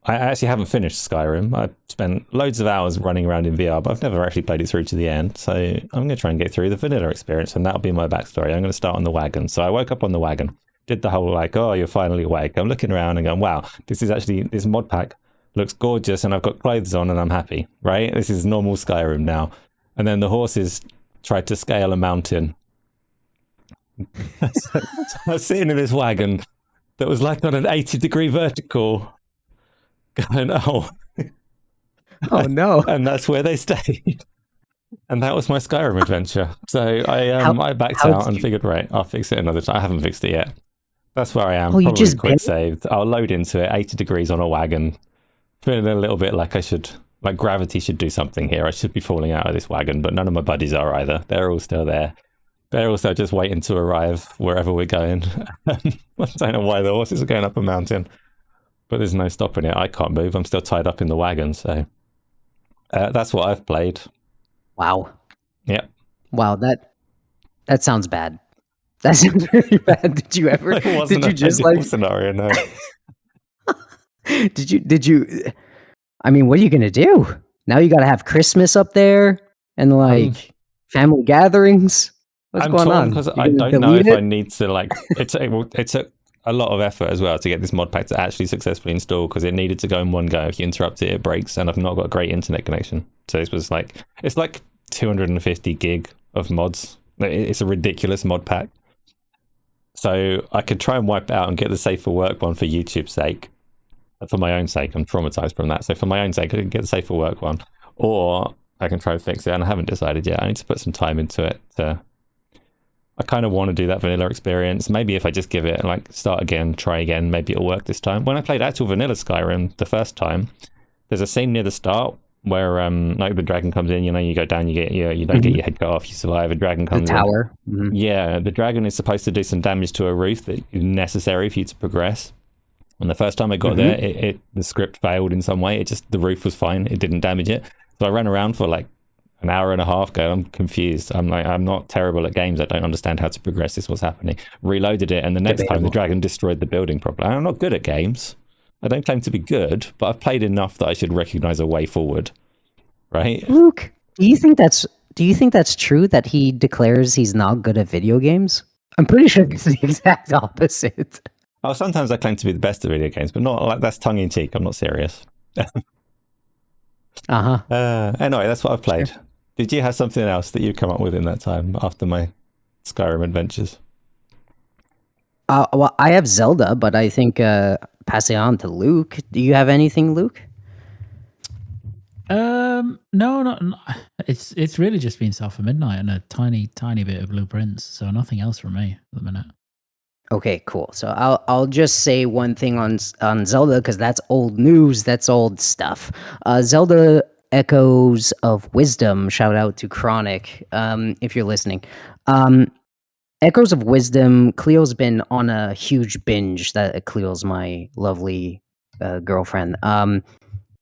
I actually haven't finished Skyrim. I spent loads of hours running around in VR, but I've never actually played it through to the end. So I'm going to try and get through the vanilla experience, and that'll be my backstory. I'm going to start on the wagon. So I woke up on the wagon, did the whole like, oh, you're finally awake. I'm looking around and going, wow, this mod pack looks gorgeous, and I've got clothes on and I'm happy, right? This is normal Skyrim now. And then the horses tried to scale a mountain. So I was sitting in this wagon that was like on an 80-degree vertical. Going, oh no. And that's where they stayed. And that was my Skyrim adventure. So I backed out and figured, right, I'll fix it another time. I haven't fixed it yet. That's where I am. You just quick saved. I'll load into it, 80 degrees on a wagon. Feeling a little bit like gravity should do something here. I should be falling out of this wagon, but none of my buddies are either. They're all still there. They're also just waiting to arrive wherever we're going. I don't know why the horses are going up a mountain. But there's no stopping it. I can't move. I'm still tied up in the wagon. So that's what I've played. Wow. Yeah. Wow. That sounds bad. That sounds really bad. Did you ever? Did you just like scenario? No. Did you? I mean, what are you gonna do now? You got to have Christmas up there and like family gatherings. What's going on? Because I don't know if I need to like. It's a lot of effort as well to get this mod pack to actually successfully install, because it needed to go in one go. If you interrupt it, it breaks, and I've not got a great internet connection. So this was like, it's like 250 gig of mods. It's a ridiculous mod pack. So I could try and wipe it out and get the safe for work one for YouTube's sake. For my own sake, I'm traumatized from that. So for my own sake, I can get the safe for work one, or I can try and fix it, and I haven't decided yet. I need to put some time into it I kind of want to do that vanilla experience. Maybe if I just give it and like start again, try again, maybe it'll work this time. When I played actual vanilla Skyrim the first time, there's a scene near the start where like the dragon comes in, you go down, you don't get your head cut off, you survive. A dragon comes the tower. in. Yeah, the dragon is supposed to do some damage to a roof that is necessary for you to progress. And the first time I got there, the script failed in some way. The roof was fine, it didn't damage it. So I ran around for like an hour and a half going, I'm confused. I'm not terrible at games. I don't understand how to progress. This was happening. Reloaded it, and the next time the dragon destroyed the building properly. I'm not good at games. I don't claim to be good, but I've played enough that I should recognize a way forward. Right? Luke, do you think that's true that he declares he's not good at video games? I'm pretty sure it's the exact opposite. Oh, sometimes I claim to be the best at video games, but not like that's tongue in cheek. I'm not serious. Anyway, that's what I've played. Sure. Did you have something else that you come up with in that time after my Skyrim adventures? Well, I have Zelda, but I think pass it on to Luke. Do you have anything, Luke? No. It's really just been South of Midnight and a tiny bit of Blueprints. So nothing else from me at the minute. Okay, cool. So I'll just say one thing on Zelda because that's old news. That's old stuff. Zelda Echoes of Wisdom. Shout out to Chronic if you're listening. Echoes of Wisdom. Cleo's been on a huge binge. That Cleo's my lovely girlfriend.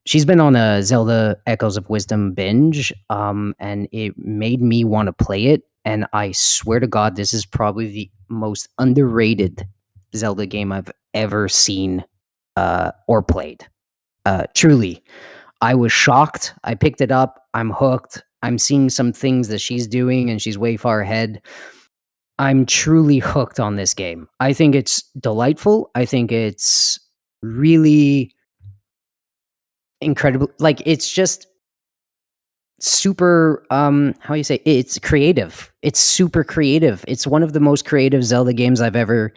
She's been on a Zelda Echoes of Wisdom binge, and it made me want to play it. And I swear to God, this is probably the most underrated Zelda game I've ever seen or played. Truly, I was shocked. I picked it up. I'm hooked. I'm seeing some things that she's doing, and she's way far ahead. I'm truly hooked on this game. I think it's delightful. I think it's really incredible. Like, it's just super how you say it's creative. It's super creative. It's one of the most creative Zelda games I've ever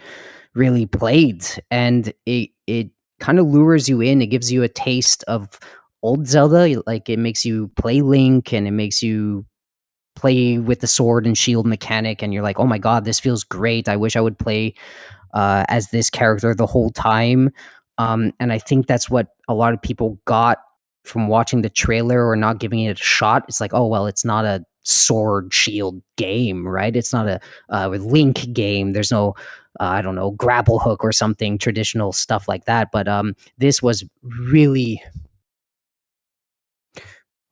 really played, and it kind of lures you in. It gives you a taste of old Zelda. Like, it makes you play Link, and it makes you play with the sword and shield mechanic, and you're like, oh my god, this feels great. I wish I would play as this character the whole time. And I think that's what a lot of people got from watching the trailer or not giving it a shot. It's like, oh, well, it's not a sword shield game, right? It's not a Link game. There's no, I don't know, grapple hook or something, traditional stuff like that. But this was really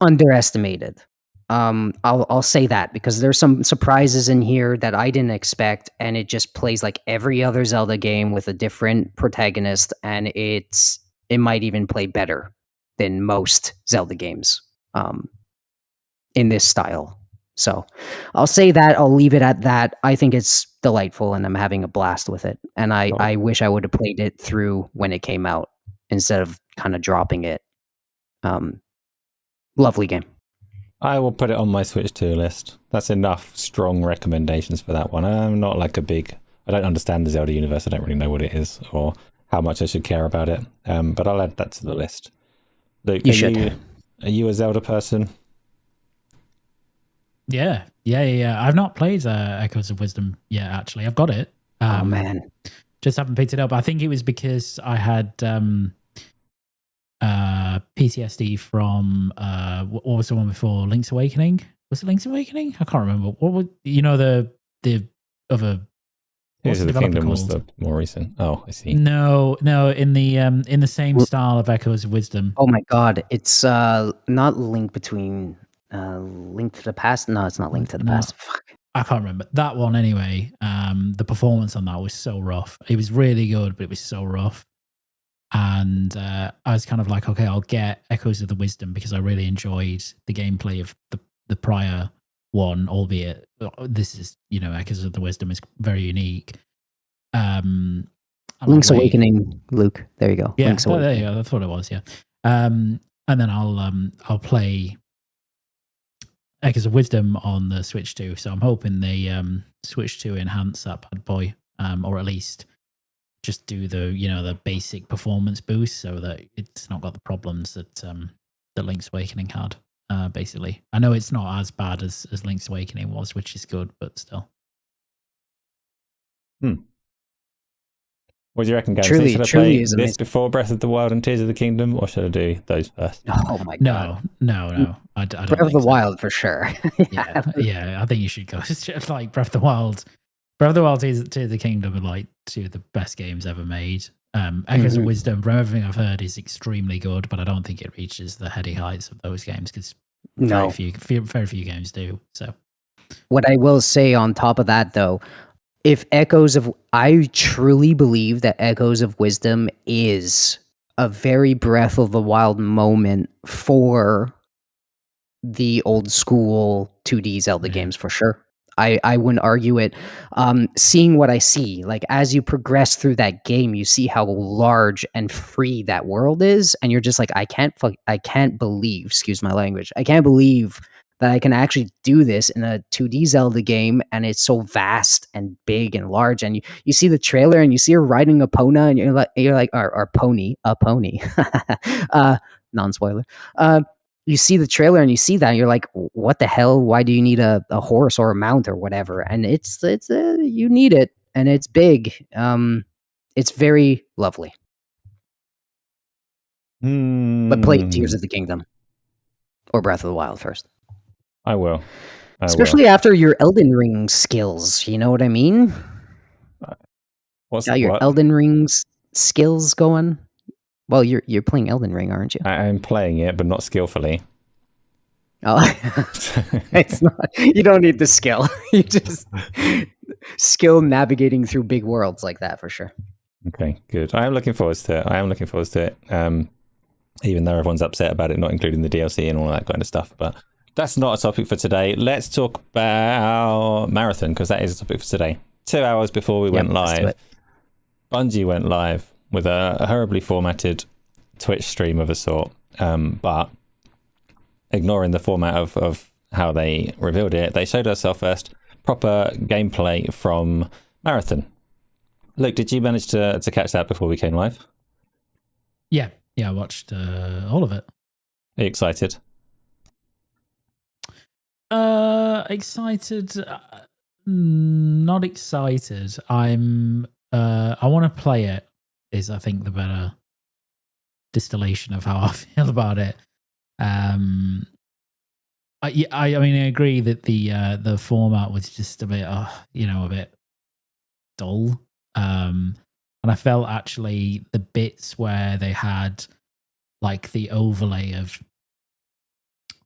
underestimated. I'll say that because there's some surprises in here that I didn't expect, and it just plays like every other Zelda game with a different protagonist, and it might even play better than most Zelda games in this style. So I'll say that. I'll leave it at that. I think it's delightful, and I'm having a blast with it. And I wish I would have played it through when it came out instead of kind of dropping it. Lovely game. I will put it on my Switch 2 list. That's enough strong recommendations for that one. I'm not like I don't understand the Zelda universe. I don't really know what it is or how much I should care about it. But I'll add that to the list. Luke, are you a Zelda person? Yeah. I've not played Echoes of Wisdom yet, actually. I've got it. Oh, man. Just haven't picked it up. I think it was because I had PTSD from what was the one before Link's Awakening? Was it Link's Awakening? I can't remember. What would the other? Tears of the Kingdom was the more recent. Oh, I see. No, in the same style of Echoes of Wisdom. Oh my god, it's not Link Between Link to the Past. No, it's not Link to the Past. Fuck. I can't remember that one anyway. The performance on that was so rough. It was really good, but it was so rough. And I was kind of like, okay, I'll get Echoes of the Wisdom because I really enjoyed the gameplay of the prior one, albeit this is, Echoes of the Wisdom is very unique. Link's Awakening, Luke. There you go. Yeah, Link's Awakening. There you go. That's what it was. Yeah. And then I'll play Echoes of Wisdom on the Switch 2. So I'm hoping they Switch 2 enhance that bad boy, or at least just do the basic performance boost so that it's not got the problems that the Link's Awakening had. Basically, I know it's not as bad as Link's Awakening was, which is good, but still. What do you reckon, Gamzly? Truly, Should I truly play is this amazing. before Breath of the Wild and Tears of the Kingdom, or should I do those first? Oh my god! No. I don't Breath of the think so. Wild for sure. Yeah. I think you should go. It's just like Breath of the Wild. Breath of the Wild, Tears of the Kingdom are like two of the best games ever made. Echoes of Wisdom, from everything I've heard, is extremely good, but I don't think it reaches the heady heights of those games because very few games do. So, what I will say on top of that, though, I truly believe that Echoes of Wisdom is a very Breath of the Wild moment for the old school 2D Zelda games for sure. I wouldn't argue it. Seeing what I see, like as you progress through that game, you see how large and free that world is, and you're just like, I can't believe, excuse my language, I can't believe that I can actually do this in a 2D Zelda game, and it's so vast and big and large. And you see the trailer, and you see her riding a Epona, and you're like, or pony, a pony, non-spoiler. You see the trailer and you see that and you're like, what the hell? Why do you need a horse or a mount or whatever? And it's you need it, and it's big. It's very lovely. But play Tears of the Kingdom or Breath of the Wild first. I will. Especially after your Elden Ring skills. You know what I mean? Your Elden Ring skills going? Well, you're playing Elden Ring, aren't you? I'm playing it, but not skillfully. Oh, it's not. You don't need the skill. You just skill navigating through big worlds like that for sure. Okay, good. I am looking forward to it. Even though everyone's upset about it not including the DLC and all that kind of stuff, but that's not a topic for today. Let's talk about Marathon, because that is a topic for today. 2 hours before we went live, Bungie went live with a horribly formatted Twitch stream of a sort, but ignoring the format of how they revealed it, they showed us our first proper gameplay from Marathon. Luke, did you manage to catch that before we came live? Yeah, I watched all of it. Are you excited? Excited? Not excited. I want to play it. Is I think the better distillation of how I feel about it. I mean, I agree that the format was just a bit, a bit dull. And I felt actually the bits where they had like the overlay of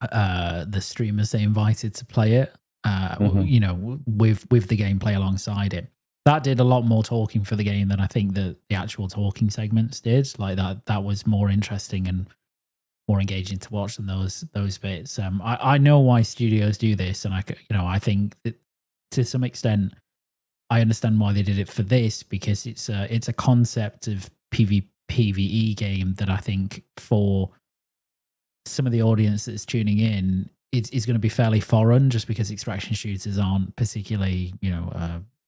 the streamers they invited to play it, with the gameplay alongside it. That did a lot more talking for the game than I think that the actual talking segments did. Like that was more interesting and more engaging to watch than those bits. I know why studios do this, and I think that to some extent I understand why they did it for this, because it's a concept of PvE game that I think for some of the audience that's tuning in, it's going to be fairly foreign, just because extraction shooters aren't particularly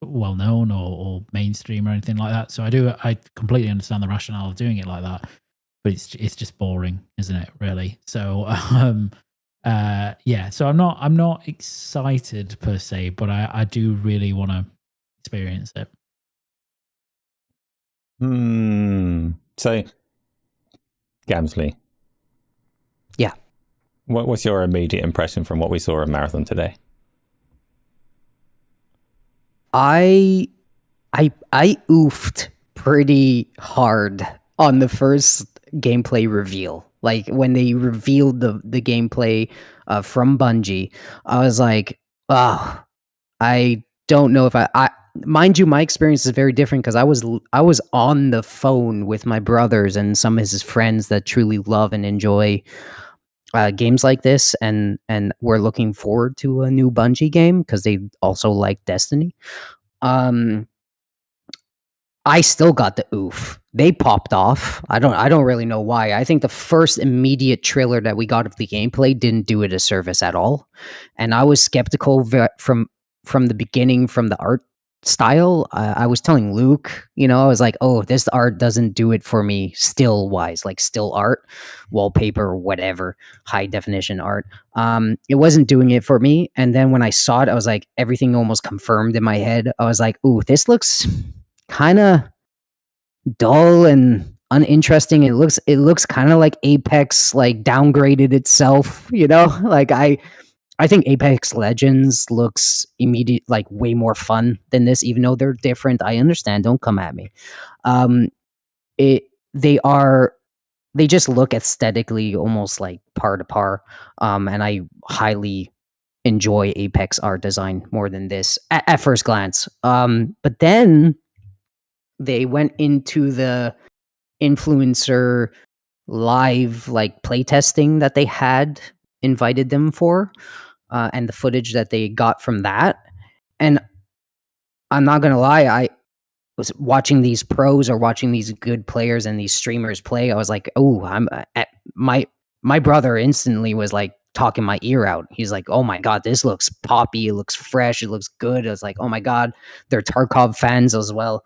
well known or mainstream or anything like that. So I completely understand the rationale of doing it like that, but it's just boring, isn't it? Really. So so I'm not excited per se, but I do really want to experience it. So, Gamzly. Yeah. What was your immediate impression from what we saw of Marathon today? I oofed pretty hard on the first gameplay reveal. Like when they revealed the gameplay from Bungie, I was like, oh, I don't know if I mind you, my experience is very different because I was on the phone with my brothers and some of his friends that truly love and enjoy games like this, and we're looking forward to a new Bungie game because they also like Destiny. I still got the oof. They popped off. I don't really know why. I think the first immediate trailer that we got of the gameplay didn't do it a service at all, and I was skeptical from the beginning, from the art style. I was telling Luke, I was like, oh, this art doesn't do it for me still wise, like still art, wallpaper, whatever, high definition art. It wasn't doing it for me. And then when I saw it, I was like, everything almost confirmed in my head. I was like, ooh, this looks kind of dull and uninteresting. It looks kind of like Apex like downgraded itself, you know? Like I think Apex Legends looks like way more fun than this, even though they're different. I understand, don't come at me. Um it they just look aesthetically almost like par to par. And I highly enjoy Apex art design more than this at first glance. But then they went into the influencer live like playtesting that they had invited them for, and the footage that they got from that. And I'm not gonna lie, I was watching these pros or watching these good players and these streamers play. I was like, oh, my brother instantly was like talking my ear out. He's like, oh my god, this looks poppy, it looks fresh, it looks good. I was like, oh my god, they're Tarkov fans as well.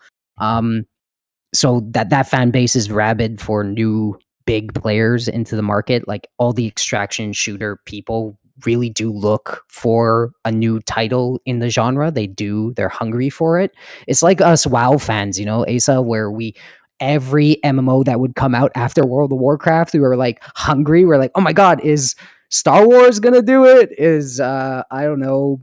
So that fan base is rabid for new big players into the market. Like all the extraction shooter people really do look for a new title in the genre. They're hungry for it. It's like us WoW fans, you know, Asa, where every MMO that would come out after World of Warcraft, we were like hungry. We're like, oh my god, is Star Wars gonna do it? Is I don't know,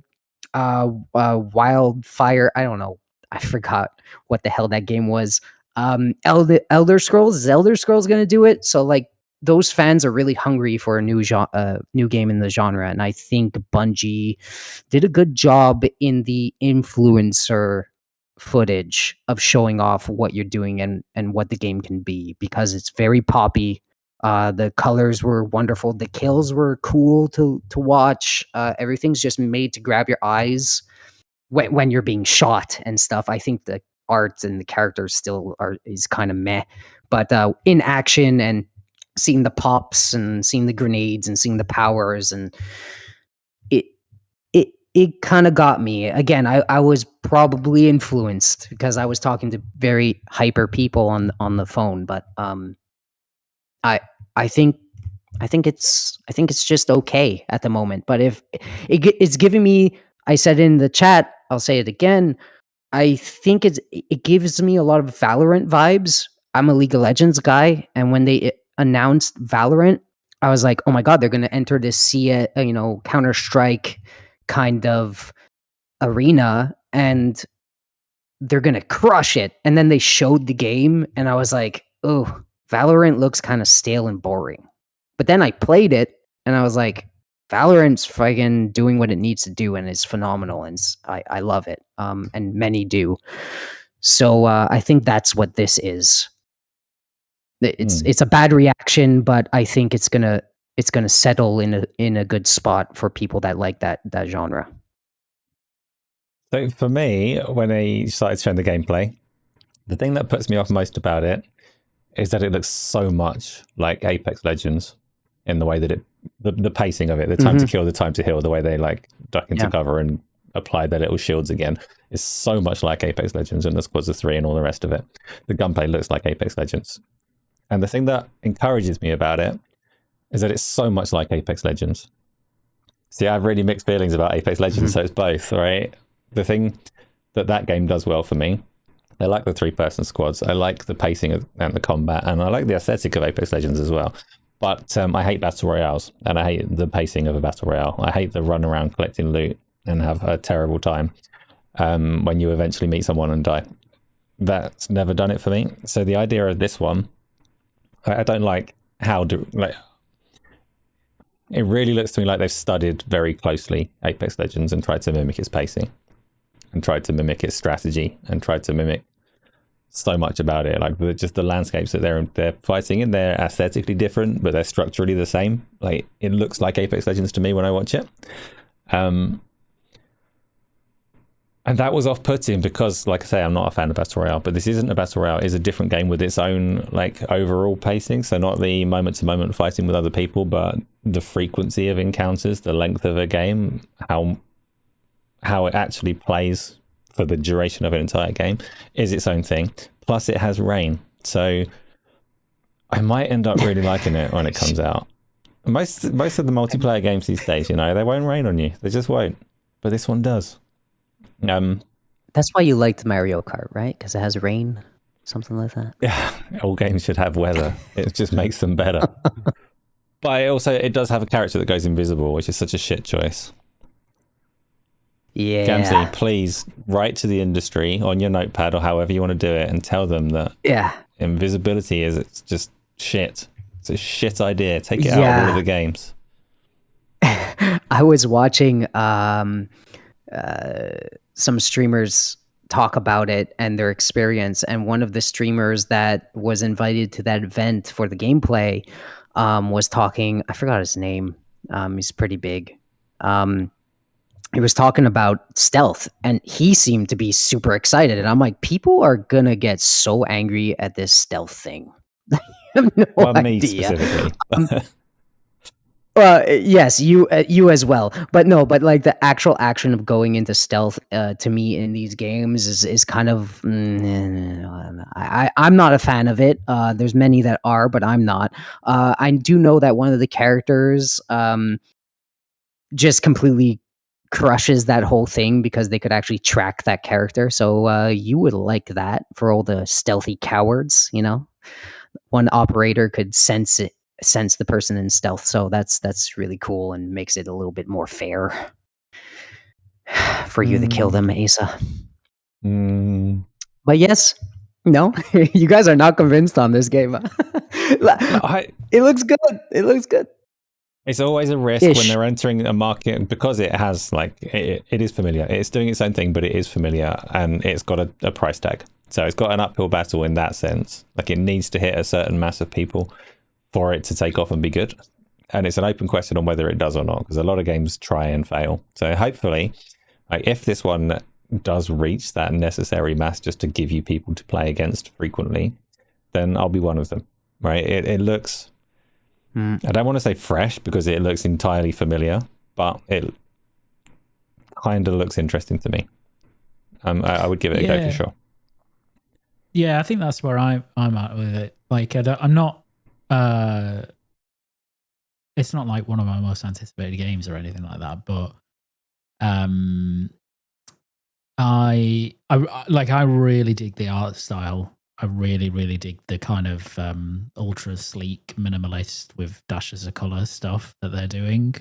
Wildfire? I don't know. I forgot what the hell that game was. Elder Scrolls, Zelda Scrolls gonna do it. So like those fans are really hungry for a new game in the genre, and I think Bungie did a good job in the influencer footage of showing off what you're doing and what the game can be, because it's very poppy. The colors were wonderful. The kills were cool to watch. Everything's just made to grab your eyes when you're being shot and stuff. I think the art and the characters still is kind of meh, but in action and seeing the pops and seeing the grenades and seeing the powers, and it kind of got me. Again, I was probably influenced because I was talking to very hyper people on the phone, but I think it's just okay at the moment. But if it's giving me, I said in the chat, I'll say it again, I think it gives me a lot of Valorant vibes. I'm a League of Legends guy, and when they announced Valorant, I was like, oh my god, they're going to enter this Counter-Strike kind of arena, and they're going to crush it. And then they showed the game, and I was like, oh, Valorant looks kind of stale and boring. But then I played it, and I was like, Valorant's fucking doing what it needs to do, and it's phenomenal, and I love it. And many do. So I think that's what this is. It's a bad reaction, but I think it's gonna settle in a good spot for people that like that genre. So for me, when they started showing the gameplay, the thing that puts me off most about it is that it looks so much like Apex Legends in the way that the pacing of it, the time to kill, the time to heal, the way they like duck into cover and apply their little shields again is so much like Apex Legends and the Squads of 3 and all the rest of it. The gunplay looks like Apex Legends. And the thing that encourages me about it is that it's so much like Apex Legends. See, I have really mixed feelings about Apex Legends, so it's both, right? The thing that game does well for me, I like the 3-person squads, I like the pacing and the combat, and I like the aesthetic of Apex Legends as well. But I hate battle royales, and I hate the pacing of a battle royale. I hate the run around collecting loot and have a terrible time when you eventually meet someone and die. That's never done it for me. So the idea of this one, I don't like it really looks to me like they've studied very closely Apex Legends and tried to mimic its pacing and tried to mimic its strategy and tried to mimic so much about it. Like just the landscapes that they're fighting in, they're aesthetically different, but they're structurally the same. Like it looks like Apex Legends to me when I watch it. And that was off-putting because, like I say, I'm not a fan of Battle Royale, but this isn't a Battle Royale. It's a different game with its own, like, overall pacing. So not the moment-to-moment fighting with other people, but the frequency of encounters, the length of a game, how it actually plays for the duration of an entire game is its own thing. Plus, it has rain. So I might end up really liking it when it comes out. Most of the multiplayer games these days, you know, they won't rain on you. They just won't. But this one does. That's why you liked Mario Kart, right? Because it has rain. something like that. Yeah, all games should have weather. It just makes them better. But it does have a character that goes invisible, which is such a shit choice. Yeah. Gamzly, please write to the industry on your notepad or however you want to do it and tell them that invisibility it's just shit. It's a shit idea. Take it out of all of the games. I was watching some streamers talk about it and their experience, and one of the streamers that was invited to that event for the gameplay was talking. I forgot his name. He's pretty big. He was talking about stealth, and he seemed to be super excited. And I'm like, people are gonna get so angry at this stealth thing. I have no idea. Me specifically. Yes, you as well. But no, but like the actual action of going into stealth to me in these games is kind of I'm not a fan of it. There's many that are, but I'm not. I do know that one of the characters just completely crushes that whole thing because they could actually track that character. So you would like that for all the stealthy cowards, you know? One operator could sense the person in stealth. So that's really cool and makes it a little bit more fair for you to kill them, Asa. But yes, no, you guys are not convinced on this game. It looks good. It looks good. It's always a risk when they're entering a market because it has it is familiar. It's doing its own thing, but it is familiar and it's got a price tag. So it's got an uphill battle in that sense. Like it needs to hit a certain mass of people for it to take off and be good. And it's an open question on whether it does or not, because a lot of games try and fail. So hopefully, if this one does reach that necessary mass just to give you people to play against frequently, then I'll be one of them, right? It looks... I don't want to say fresh because it looks entirely familiar, but it kind of looks interesting to me. I would give it a go for sure. Yeah, I think that's where I'm at with it. Like, I'm not. It's not like one of my most anticipated games or anything like that, but I really dig the art style. I really, really dig the kind of ultra sleek, minimalist with dashes of color stuff that they're doing.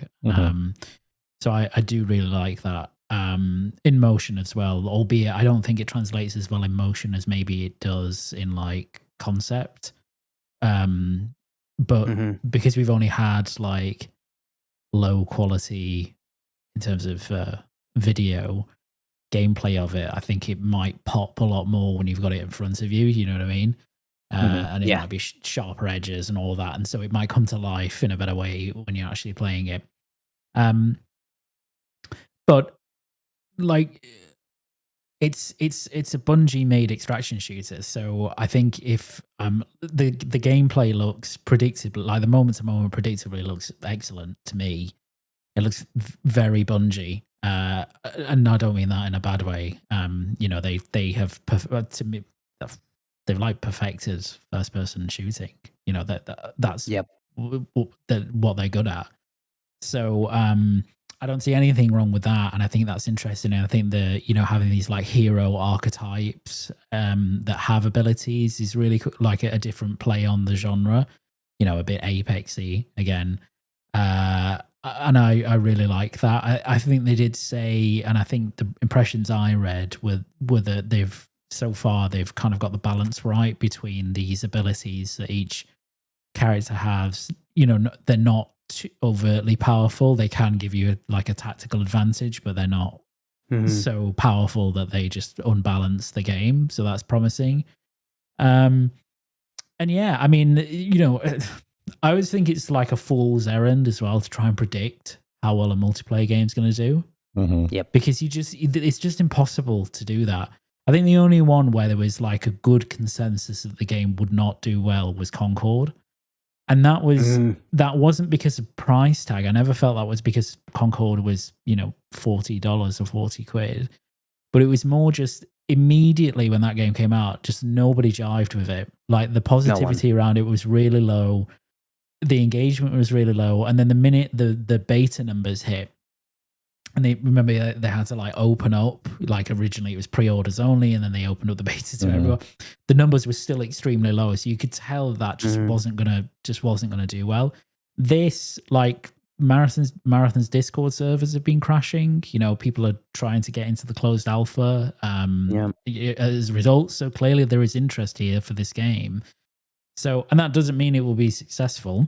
So I do really like that. In motion as well, albeit I don't think it translates as well in motion as maybe it does in like concept. But because we've only had like low quality in terms of video gameplay of it, I think it might pop a lot more when you've got it in front of you, you know what I mean? And it might be sharper edges and all that, and so it might come to life in a better way when you're actually playing it. But like it's a Bungie made extraction shooter, so I think if the gameplay looks predictable, like the moment to moment predictably looks excellent to me. It looks very Bungie. And I don't mean that in a bad way. They have to me, they've like perfected first person shooting. You know that's what they're good at. So I don't see anything wrong with that, and I think that's interesting. And I think having these like hero archetypes that have abilities is really like a different play on the genre. A bit Apexy again. And I really like that. I think they did say, and I think the impressions I read were that they've kind of got the balance right between these abilities that each character has. They're not too overtly powerful. They can give you a tactical advantage, but they're not so powerful that they just unbalance the game. So that's promising. And yeah, I mean, I always think it's like a fool's errand as well to try and predict how well a multiplayer game is going to do. Yep. Because it's just impossible to do that. I think the only one where there was like a good consensus that the game would not do well was Concord. And that wasn't because of price tag. I never felt that was because Concord was, $40 or 40 quid. But it was more just immediately when that game came out, just nobody jived with it. Like the positivity around it was really low. The engagement was really low, and then the minute the beta numbers hit, And they had to like open up, like originally it was pre-orders only, and then they opened up the beta to everyone. The numbers were still extremely low, so you could tell that just wasn't gonna do well. This, like, Marathon's Discord servers have been crashing. You know, people are trying to get into the closed alpha as a result. So clearly there is interest here for this game. So, and that doesn't mean it will be successful.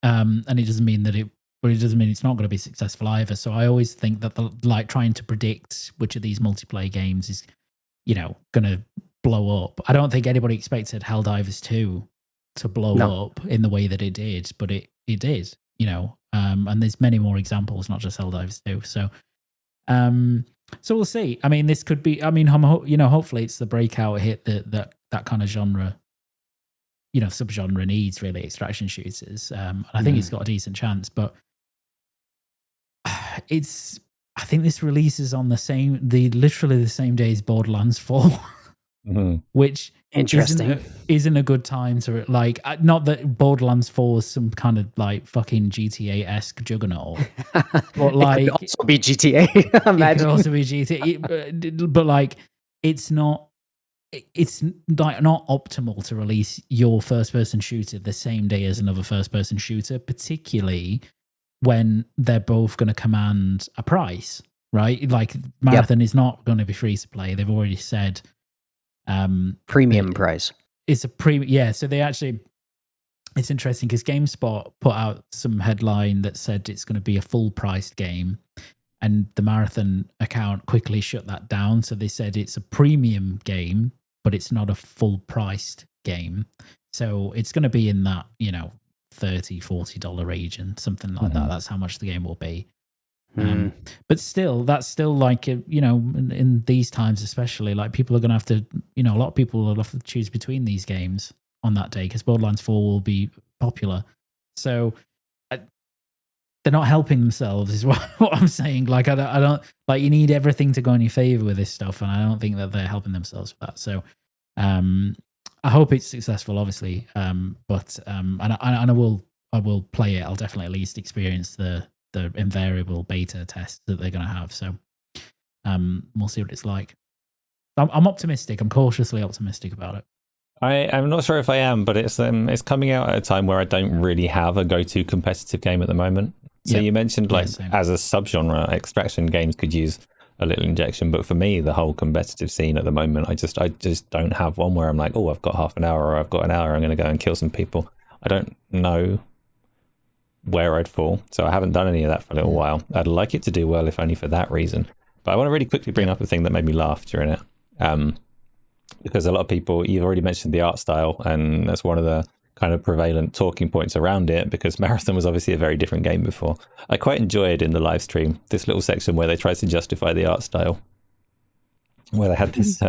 And it doesn't mean that but it doesn't mean it's not going to be successful either. So I always think that like trying to predict which of these multiplayer games is, you know, going to blow up. I don't think anybody expected Helldivers 2 to blow up in the way that it did, but it did, you know. And there's many more examples, not just Helldivers 2. So we'll see. I mean, this could be. I mean, you know, hopefully it's the breakout hit that kind of genre, you know, subgenre needs, really, extraction shooters. And I think it's got a decent chance, but I think this releases on literally the same day as Borderlands 4, which isn't a good time to, like, not that Borderlands 4 is some kind of like fucking GTA-esque juggernaut, but like it could also be GTA. It could also be GTA, but like it's not like not optimal to release your first-person shooter the same day as another first-person shooter, particularly when they're both going to command a price, right? Like Marathon is not going to be free to play. They've already said premium price. It's a premium. Yeah, so they actually, it's interesting because GameSpot put out some headline that said it's going to be a full-priced game, and the Marathon account quickly shut that down. So they said it's a premium game, but it's not a full-priced game. So it's going to be in that, you know, $30-$40 region, something like that. That's how much the game will be. But still, that's still like, you know, in these times especially, like people are going to have to, you know, a lot of people will have to choose between these games on that day because Borderlands 4 will be popular. So they're not helping themselves is what I'm saying. Like I don't like, you need everything to go in your favor with this stuff, and I don't think that they're helping themselves with that. So I hope it's successful, obviously, but and I will play it. I'll definitely at least experience the invariable beta test that they're going to have. So we'll see what it's like. I'm optimistic. I'm cautiously optimistic about it. I'm not sure if I am, but it's coming out at a time where I don't really have a go-to competitive game at the moment. So you mentioned like as a subgenre, extraction games could use a little injection, but for me, the whole competitive scene at the moment, I just don't have one where I'm like, oh, I've got half an hour or I've got an hour, I'm going to go and kill some people. I don't know where I'd fall, so I haven't done any of that for a little while. I'd like it to do well, if only for that reason. But I want to really quickly bring up a thing that made me laugh during it, because a lot of people, you've already mentioned the art style, and that's one of the kind of prevalent talking points around it, because Marathon was obviously a very different game before. I quite enjoyed in the live stream this little section where they tried to justify the art style, where they had this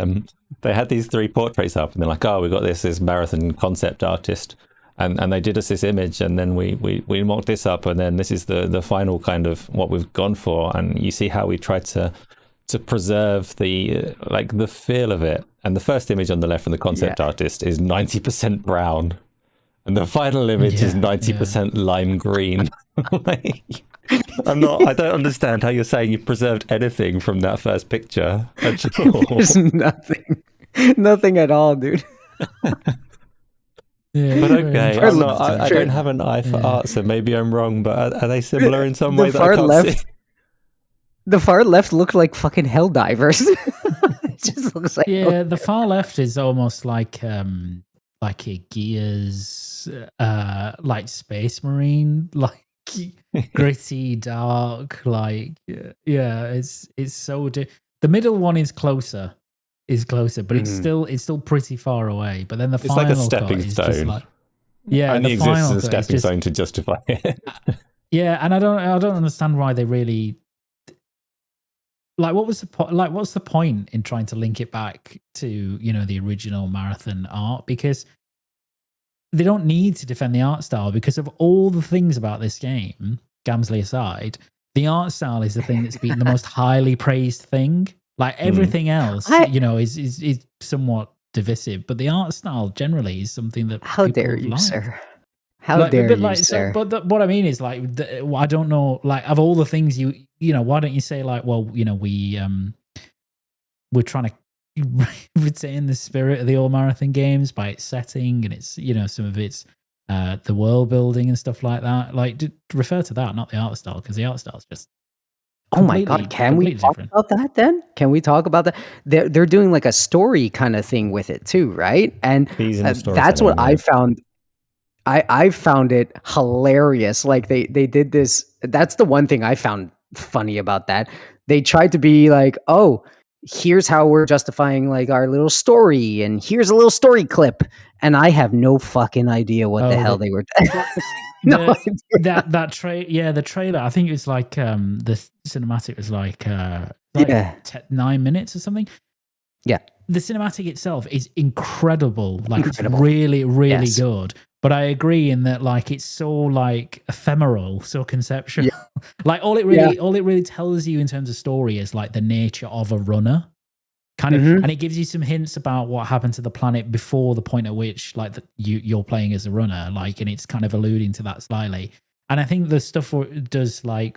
they had these three portraits up, and they're like, oh, we got this Marathon concept artist, and they did us this image, and then we mocked this up, and then this is the final kind of what we've gone for. And you see how we tried to preserve the feel of it. And the first image on the left from the concept artist is 90% brown, and the final image is 90% lime green. Like, I don't understand how you're saying you preserved anything from that first picture at all. There's nothing at all, dude. But okay, I don't have an eye for art, so maybe I'm wrong, but are they similar in some way that I can't see? The far left look like fucking Helldivers. It just looks like the far left is almost like a Gears, like Space Marine, like gritty, dark, like it's so. The middle one is closer, but it's still pretty far away. But then the final like a stepping stone. Just like, only exists as a stepping stone to justify it. And I don't understand why they really. Like, what's the point in trying to link it back to, you know, the original Marathon art? Because they don't need to defend the art style, because of all the things about this game, Gamzly aside, the art style is the thing that's been the most highly praised thing. Like everything else, you know, is somewhat divisive, but the art style generally is something that how dare you, like. sir? How dare you, sir? What I mean is like, I don't know, like of all the things you know, why don't you say like, well, you know, we're trying to retain the spirit of the All Marathon games by its setting and its, you know, some of its the world building and stuff like that. Like, refer to that, not the art style, because the art style is just. Oh my God! Can we talk about that then? Can we talk about that? They're doing like a story kind of thing with it too, right? And that's what I found. I found it hilarious. Like they did this. That's the one thing I found funny about that. They tried to be like, oh, here's how we're justifying like our little story, and here's a little story clip, and I have no fucking idea what the hell they were. The trailer. I think it was like the cinematic was like 9 minutes or something. Yeah, the cinematic itself is incredible. Like it's really, really good. But I agree in that, like, it's so like ephemeral, so conceptual. Yeah. Like all it really tells you in terms of story is like the nature of a runner, kind of, and it gives you some hints about what happened to the planet before the point at which like you're playing as a runner, like, and it's kind of alluding to that slightly. And I think the stuff does like,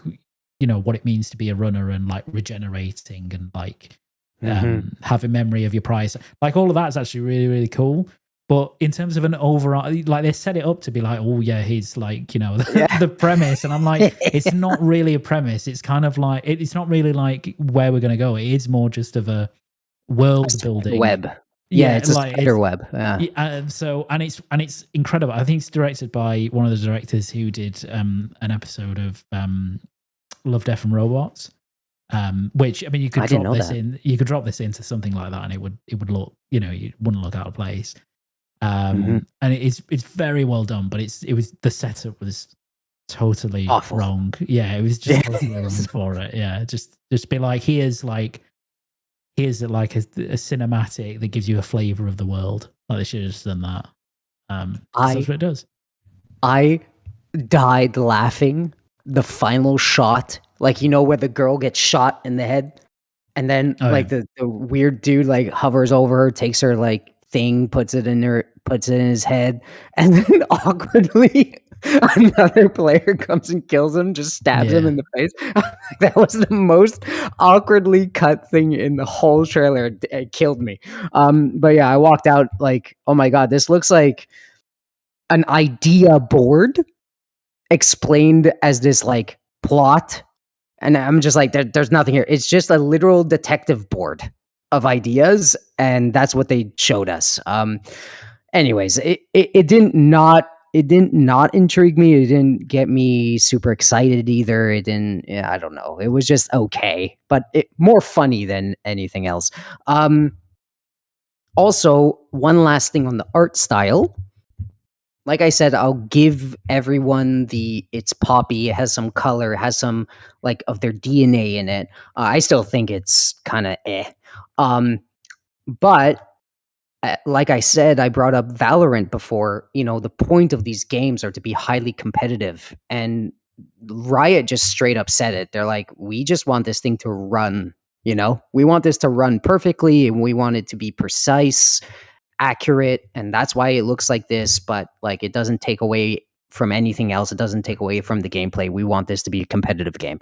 you know, what it means to be a runner and like regenerating and like having memory of your prize, like all of that is actually really, really cool. But in terms of an overall, like they set it up to be like, oh yeah, he's like, you know, the premise. And I'm like, it's not really a premise. It's kind of like, it's not really like where we're going to go. It is more just of a world building web. Yeah, it's a spider web. Yeah. So, and it's incredible. I think it's directed by one of the directors who did an episode of Love, Death and Robots. Which, I mean, you could drop this into something like that and it would look, you know, it wouldn't look out of place. And it's very well done, but the setup was totally awful. Wrong. Yeah, it was just totally wrong for it. Yeah, just be like, here's like a cinematic that gives you a flavor of the world. Like they should have just done that. That's what it does. I died laughing. The final shot, like, you know, where the girl gets shot in the head, and then the weird dude like hovers over her, takes her like thing, puts it in his head, and then awkwardly another player comes and kills him, just stabs him in the face. That was the most awkwardly cut thing in the whole trailer. It killed me. But yeah, I walked out like, oh my God, this looks like an idea board explained as this like plot, and I'm just like, there's nothing here. It's just a literal detective board of ideas, and that's what they showed us. Anyways, it didn't not intrigue me. It didn't get me super excited either. It didn't. I don't know. It was just okay, but more funny than anything else. Also, one last thing on the art style. Like I said, I'll give everyone it's poppy. It has some color, it has some like of their DNA in it. I still think it's kind of but like I said, I brought up Valorant before. You know, the point of these games are to be highly competitive, and Riot just straight up said it. They're like, we just want this thing to run. You know, we want this to run perfectly, and we want it to be precise, accurate, and that's why it looks like this. But like, it doesn't take away from anything else. It doesn't take away from the gameplay. We want this to be a competitive game.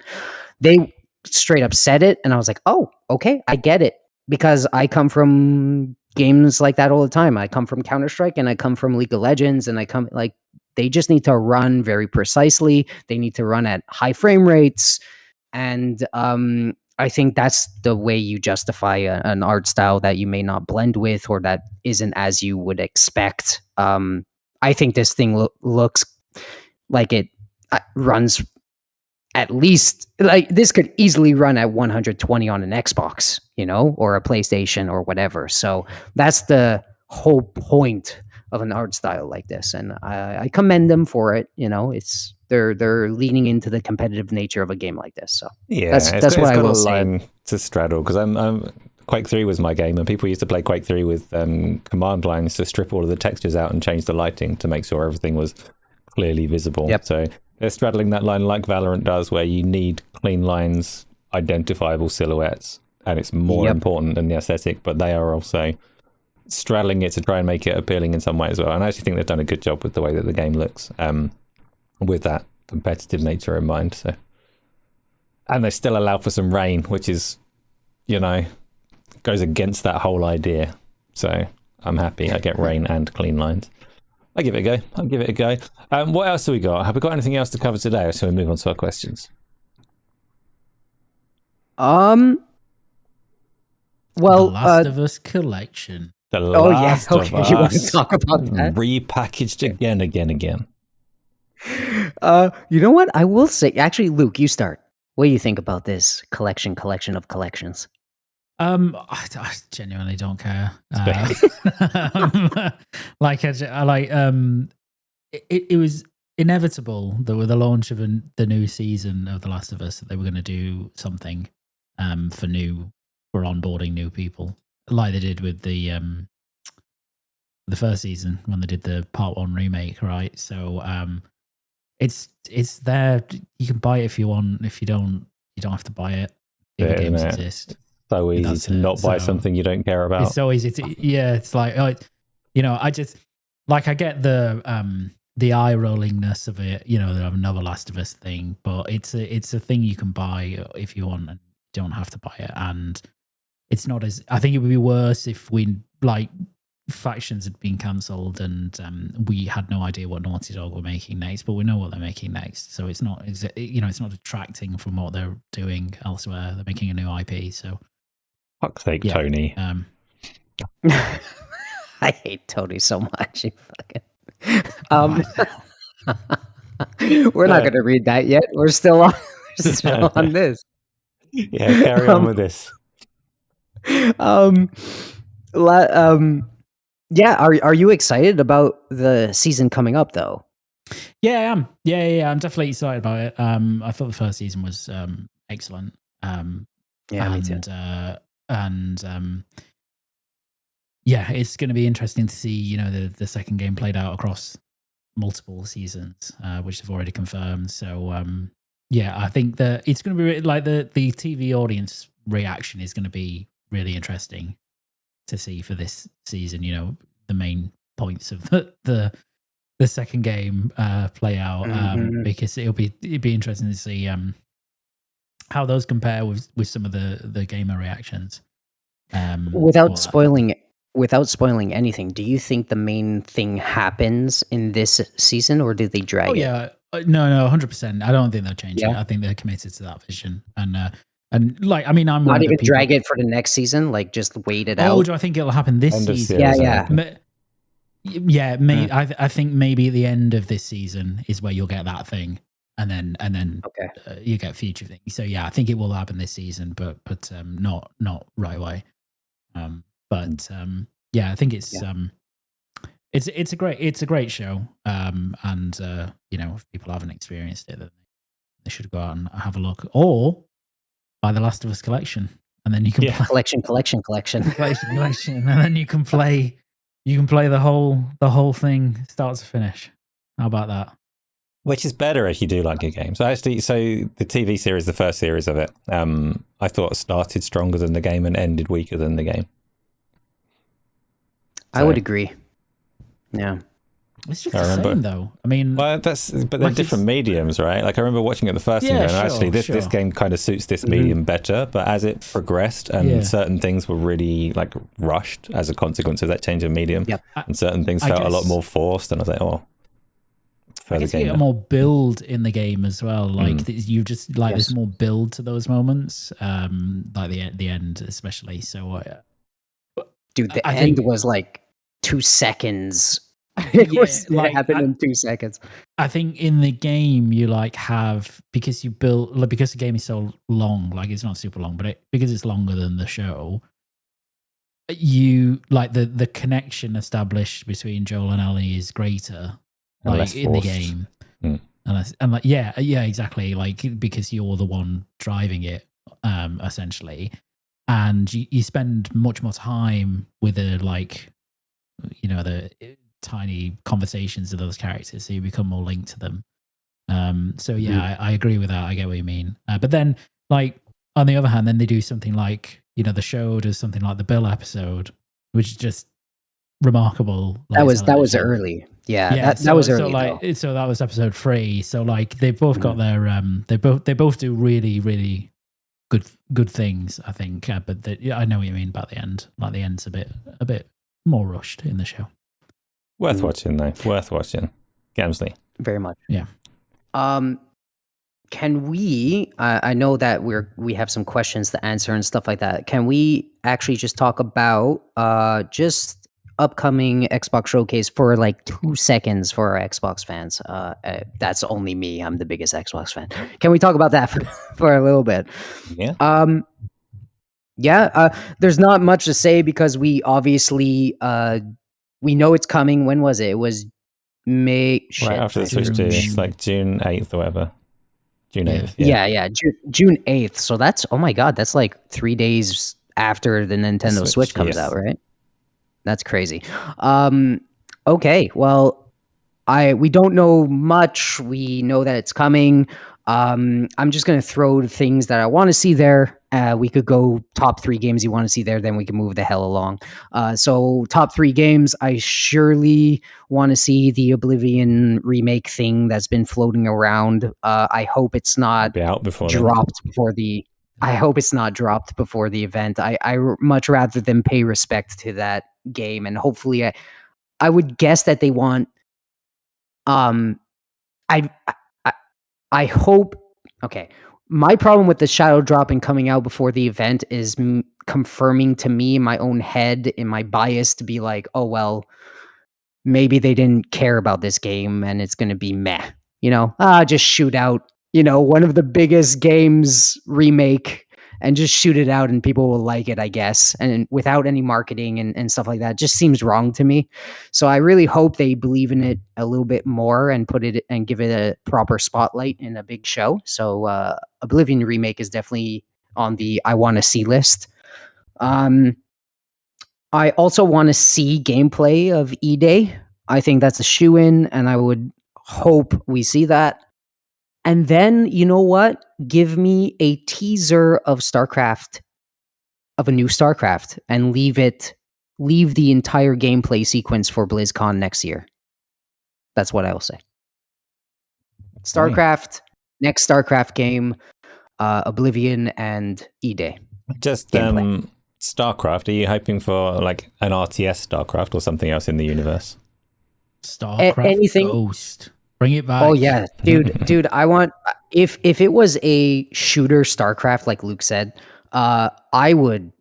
They straight up said it, and I was like, oh, okay, I get it, because I come from games like that all the time. I come from Counter-Strike, and I come from League of Legends, and they just need to run very precisely. They need to run at high frame rates, and I think that's the way you justify an art style that you may not blend with, or that isn't as you would expect. I think this thing looks like it runs at least, like, this could easily run at 120 on an Xbox, you know, or a PlayStation or whatever. So that's the whole point of an art style like this, and I commend them for it. You know, they're leaning into the competitive nature of a game like this. So yeah, that's what I will say. To straddle, because I'm Quake 3 was my game, and people used to play Quake 3 with command lines to strip all of the textures out and change the lighting to make sure everything was clearly visible. Yep. So they're straddling that line like Valorant does, where you need clean lines, identifiable silhouettes, and it's more important than the aesthetic, but they are also straddling it to try and make it appealing in some way as well. And I actually think they've done a good job with the way that the game looks, with that competitive nature in mind. So, and they still allow for some rain, which is, goes against that whole idea. So I'm happy I get rain and clean lines. I'll give it a go. What else have we got? Have we got anything else to cover today, or shall we move on to our questions? Well, The Last of Us collection. The Last of Us. You want to talk about that? Repackaged again. You know what? I will say, actually, Luke, you start. What do you think about this collection of collections? I genuinely don't care. It was inevitable that with the launch of the new season of The Last of Us, that they were going to do something for onboarding new people, like they did with the first season when they did the Part 1 remake, right? So it's there. You can buy it if you want. If you don't have to buy it. The games exist. So easy to not buy something you don't care about. It's so easy to, it's like, I just, like, I get the eye rollingness of it, they have another Last of Us thing, but it's a thing you can buy if you want and you don't have to buy it. And it's not I think it would be worse if factions had been cancelled and we had no idea what Naughty Dog were making next, but we know what they're making next. So it's not detracting from what they're doing elsewhere. They're making a new IP, so. Fuck's sake, Tony. I hate Tony so much. We're not going to read that yet. We're still on this. Yeah, carry on with this. Yeah, are you excited about the season coming up though? Yeah, I am. Yeah, I'm definitely excited about it. I thought the first season was excellent. Me too. It's going to be interesting to see, the second game played out across multiple seasons, which they've already confirmed. So, I think that it's going to be like the TV audience reaction is going to be really interesting to see for this season. The main points of the second game play out, because it'd be interesting to see how those compare with some of the gamer reactions. Without spoiling anything, do you think the main thing happens in this season, or did they drag it? Yeah, no, 100%. I don't think they'll change it. I think they're committed to that vision, and I'm not even drag it for the next season. Like just wait it out. Oh, do I think it'll happen this season? Yeah. I think maybe at the end of this season is where you'll get that thing. And then you get future things. So I think it will happen this season, but not right away. I think it's a great show. And if people haven't experienced it, then they should go out and have a look, or buy the Last of Us collection, and then you can play collection, and then you can play the whole thing start to finish. How about that? Which is better if you do like your game. So actually, the TV series, the first series of it, I thought started stronger than the game and ended weaker than the game. I would agree. Yeah. It's just the same, though. I mean, but they're different mediums, right? Like I remember watching it the first time, and actually, this game kind of suits this medium better. But as it progressed, and certain things were really like rushed as a consequence of that change of medium, and certain things felt a lot more forced, and I was like, I guess you get more build in the game as well. Like you just there's more build to those moments, like the end especially. So, dude, the end was like 2 seconds. It happened in 2 seconds. I think in the game you have, because you build, because the game is so long, like it's not super long, but because it's longer than the show, you the connection established between Joel and Ellie is greater. Like in the game, and exactly. Like because you're the one driving it, essentially, and you spend much more time with the the tiny conversations of those characters, so you become more linked to them. I agree with that. I get what you mean. But then, on the other hand, then they do something like the show does something like the Bill episode, which is just remarkable. That was early. Yeah, that was early. So that was episode 3. So like they've both got their they both do really, really good things, I think. But I know what you mean about the end. Like the end's a bit more rushed in the show. Worth watching though. Worth watching. Gamzly. Very much. Yeah. Can we? I know that we have some questions to answer and stuff like that. Can we actually just talk about just upcoming Xbox showcase for like 2 seconds for our Xbox fans? That's only me. I'm the biggest Xbox fan. Can we talk about that for a little bit? Yeah. There's not much to say because we obviously we know it's coming. When was it? It was May. Right after the Switch 2. It's like June 8th or whatever. June 8th. Yeah. June 8th. So that's, oh my God, that's like 3 days after the Nintendo Switch comes out, right? That's crazy. Okay, well, we don't know much. We know that it's coming. I'm just gonna throw the things that I want to see there. We could go top 3 games you want to see there, then we can move the hell along. So top 3 games, I surely want to see the Oblivion remake thing that's been floating around. I hope it's not dropped before the. I hope it's not dropped before the event. I much rather than pay respect to that game, and hopefully, I would guess that they want. I hope. Okay, my problem with the shadow dropping coming out before the event is confirming to me in my own head, in my bias, to be like, oh well, maybe they didn't care about this game and it's going to be meh. Just shoot out. One of the biggest games remake and just shoot it out and people will like it, I guess. And without any marketing and stuff like that, just seems wrong to me. So I really hope they believe in it a little bit more and put it and give it a proper spotlight in a big show. So Oblivion remake is definitely on the I want to see list. I also want to see gameplay of E-Day. I think that's a shoo-in, and I would hope we see that. And then, you know what? Give me a teaser of StarCraft, of a new StarCraft, and leave the entire gameplay sequence for BlizzCon next year. That's what I will say. StarCraft, next StarCraft game, Oblivion, and E-Day. Just StarCraft. Are you hoping for like an RTS StarCraft or something else in the universe? StarCraft anything. Ghost. Bring it back. Oh yeah, dude. I want if it was a shooter StarCraft, like Luke said, I would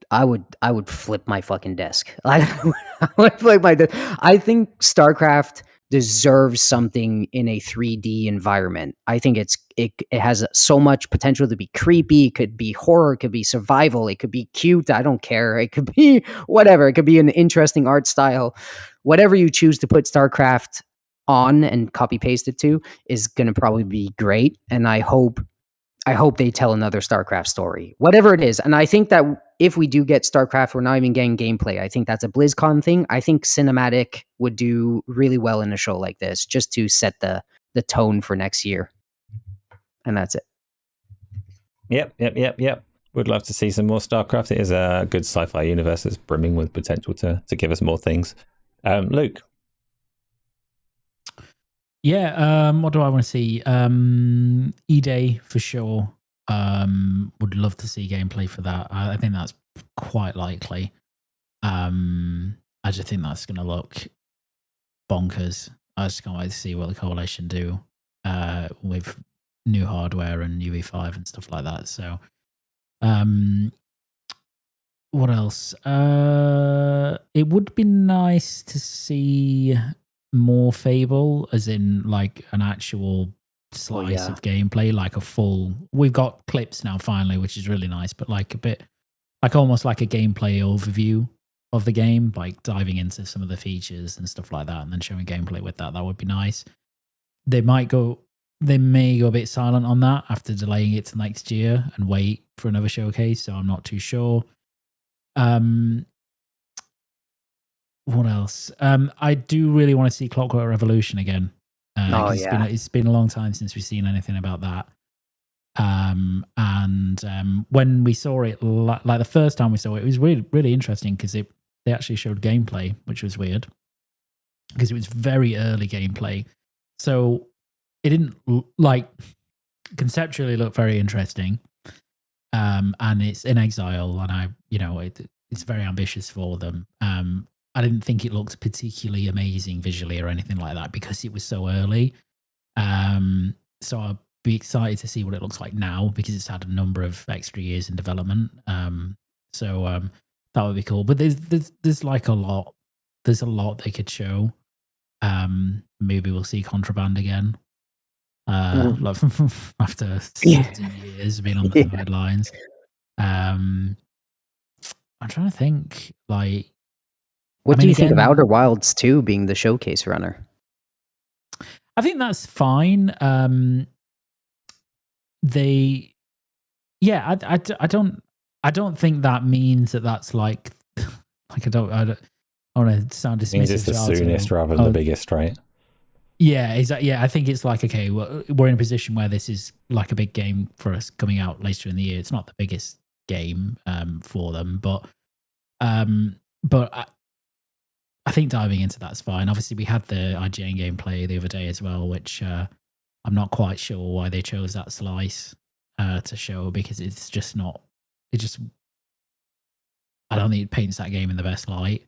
flip my fucking desk. I would flip my desk. I think StarCraft deserves something in a 3D environment. I think it has so much potential to be creepy. It could be horror. It could be survival. It could be cute. I don't care. It could be whatever. It could be an interesting art style. Whatever you choose to put StarCraft on and copy paste it to is going to probably be great. And I hope they tell another StarCraft story, whatever it is. And I think that if we do get StarCraft, we're not even getting gameplay. I think that's a BlizzCon thing. I think cinematic would do really well in a show like this, just to set the tone for next year. And that's it. Yep. Would love to see some more StarCraft. It is a good sci-fi universe that's brimming with potential to give us more things. Luke. Yeah, what do I want to see? E-Day for sure. Would love to see gameplay for that. I think that's quite likely. I just think that's going to look bonkers. I just can't wait to see what the Coalition do with new hardware and UE5 and stuff like that. So, what else? It would be nice to see more Fable, as in like an actual slice of gameplay, like a full. We've got clips now finally, which is really nice, but like a bit, like almost like a gameplay overview of the game, like diving into some of the features and stuff like that, and then showing gameplay with that. That would be nice. They may go a bit silent on that after delaying it to next year and wait for another showcase. So I'm not too sure. What else? I do really want to see Clockwork Revolution again. It's been a long time since we've seen anything about that. And when we saw it, like the first time we saw it, it was really, really interesting because it they actually showed gameplay, which was weird because it was very early gameplay. So it didn't like conceptually look very interesting. And it's in exile, and it's very ambitious for them. I didn't think it looked particularly amazing visually or anything like that because it was so early. So I'll be excited to see what it looks like now because it's had a number of extra years in development. So that would be cool. But there's like a lot. There's a lot they could show. Maybe we'll see Contraband again. Like after 16 years being on the sidelines. I'm trying to think. Like, what do you think of Outer Wilds 2 being the showcase runner? I think that's fine. I don't think that means that that's like I don't want to sound dismissive. It means it's the soonest rather than the biggest, right? Yeah, exactly. Yeah, I think it's like, okay, well, we're in a position where this is like a big game for us coming out later in the year. It's not the biggest game for them, but I think diving into that's fine. Obviously, we had the IGN gameplay the other day as well, which I'm not quite sure why they chose that slice to show because it's just not. It just I don't think it paints that game in the best light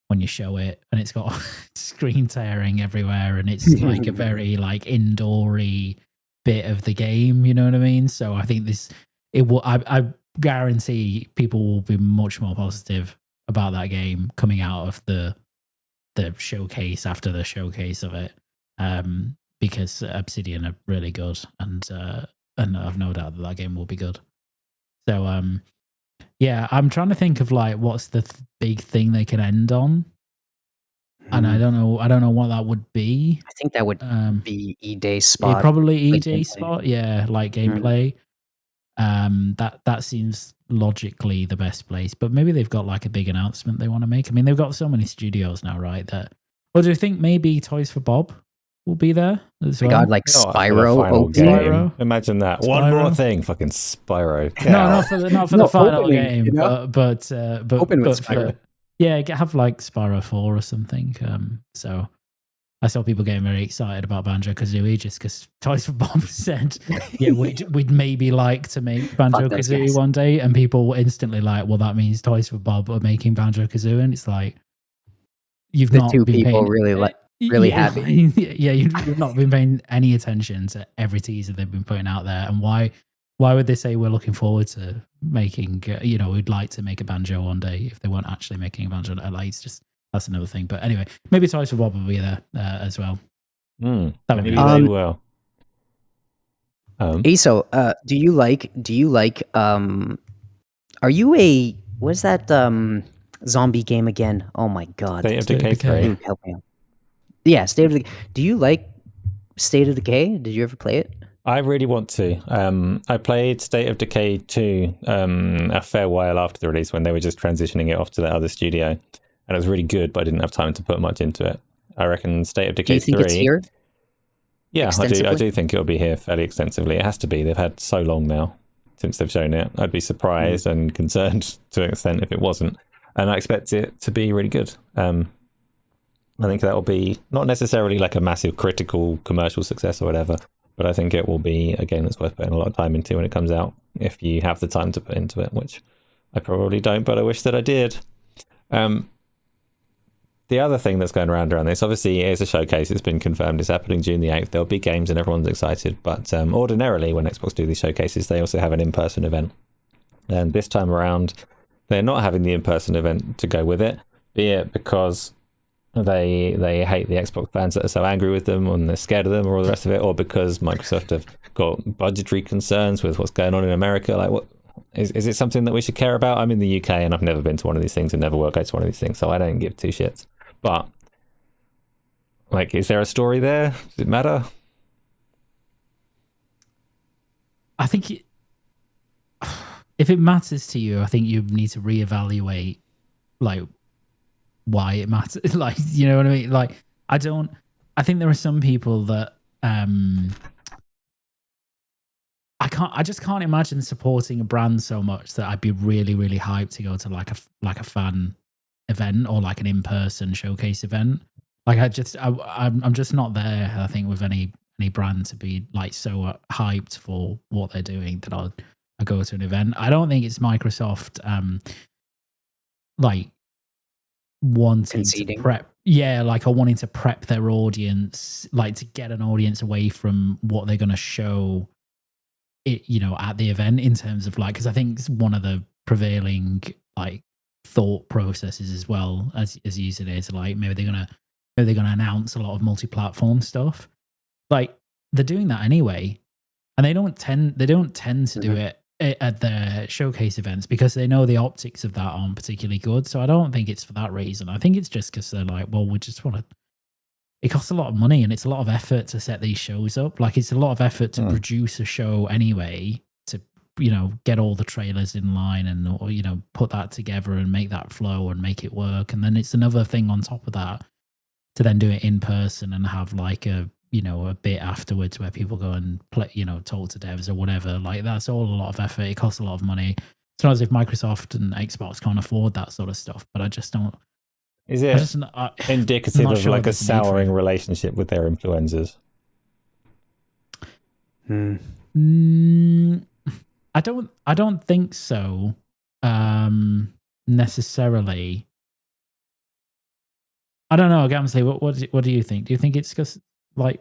when you show it, and it's got screen tearing everywhere, and it's like a very like indoory bit of the game. You know what I mean? So I think it will. I guarantee people will be much more positive about that game coming out of the showcase after the showcase of it, because Obsidian are really good, and I've no doubt that game will be good. So yeah, I'm trying to think of like what's the big thing they can end on, and I don't know what that would be. I think that would be E-Day spot. Yeah, probably E-Day spot. Yeah, like gameplay. That seems logically the best place, but maybe they've got like a big announcement they want to make. I mean, they've got so many studios now, right? Or do you think maybe Toys for Bob will be there as well? God, like Spyro. Spyro. Imagine that. Spyro. One more thing, fucking Spyro. No, not for the final game, you know? but open with Spyro. Have like Spyro 4 or something. So I saw people getting very excited about Banjo-Kazooie just because Toys for Bob said, yeah, we'd maybe like to make Banjo-Kazooie one day, and people were instantly like, well, that means Toys for Bob are making Banjo-Kazooie, and it's like, you've not two been people paying, really happy. Yeah, you've not been paying any attention to every teaser they've been putting out there, and why would they say we're looking forward to making, we'd like to make a Banjo one day if they weren't actually making a Banjo? Like, it's just, that's another thing. But anyway, maybe Toys for Bob will be there as well. That would be they will. Asa, do you like are you what's that zombie game again? Oh my god. State of Decay 3. Help me out. Yeah, State of Decay. Do you like State of Decay? Did you ever play it? I really want to. I played State of Decay 2 a fair while after the release when they were just transitioning it off to that other studio. And it was really good, but I didn't have time to put much into it. I reckon State of Decay 3... Do you think it's here? Yeah, I do think it'll be here fairly extensively. It has to be. They've had so long now since they've shown it. I'd be surprised and concerned to an extent if it wasn't. And I expect it to be really good. I think that'll be not necessarily like a massive critical commercial success or whatever, but I think it will be a game that's worth putting a lot of time into when it comes out, if you have the time to put into it, which I probably don't, but I wish that I did. The other thing that's going around this, obviously, is a showcase. It's been confirmed. It's happening June the 8th. There'll be games and everyone's excited. But ordinarily, when Xbox do these showcases, they also have an in-person event. And this time around, they're not having the in-person event to go with it, be it because they hate the Xbox fans that are so angry with them and they're scared of them or all the rest of it, or because Microsoft have got budgetary concerns with what's going on in America. Like, what is it something that we should care about? I'm in the UK and I've never been to one of these things and never will go to one of these things, so I don't give two shits. But, like, is there a story there? Does it matter? I think if it matters to you, I think you need to reevaluate, like, why it matters. Like, you know what I mean? Like, I think there are some people that I just can't imagine supporting a brand so much that I'd be really, really hyped to go to like a fan event or like an in-person showcase event. Like I'm just not there, I think, with any brand to be like so hyped for what they're doing that I go to an event. I don't think it's Microsoft like wanting Conceding. to prep, like or wanting to prep their audience, like to get an audience away from what they're going to show it, at the event, in terms of like, because I think one of the prevailing like thought processes as well as you said is like maybe they're gonna announce a lot of multi-platform stuff. Like they're doing that anyway, and they don't tend to do it at their showcase events because they know the optics of that aren't particularly good. So I don't think it's for that reason. I think it's just because they're like, well, we just want to. It costs a lot of money and it's a lot of effort to set these shows up. Like it's a lot of effort to produce a show anyway, to get all the trailers in line and put that together and make that flow and make it work. And then it's another thing on top of that to then do it in person and have like a bit afterwards where people go and play, talk to devs or whatever. Like that's all a lot of effort. It costs a lot of money. It's not as if Microsoft and Xbox can't afford that sort of stuff, but I just don't. Is it indicative of like a souring relationship with their influencers? I don't think so. Necessarily. I don't know, Gamzly. What do you think? Do you think it's just like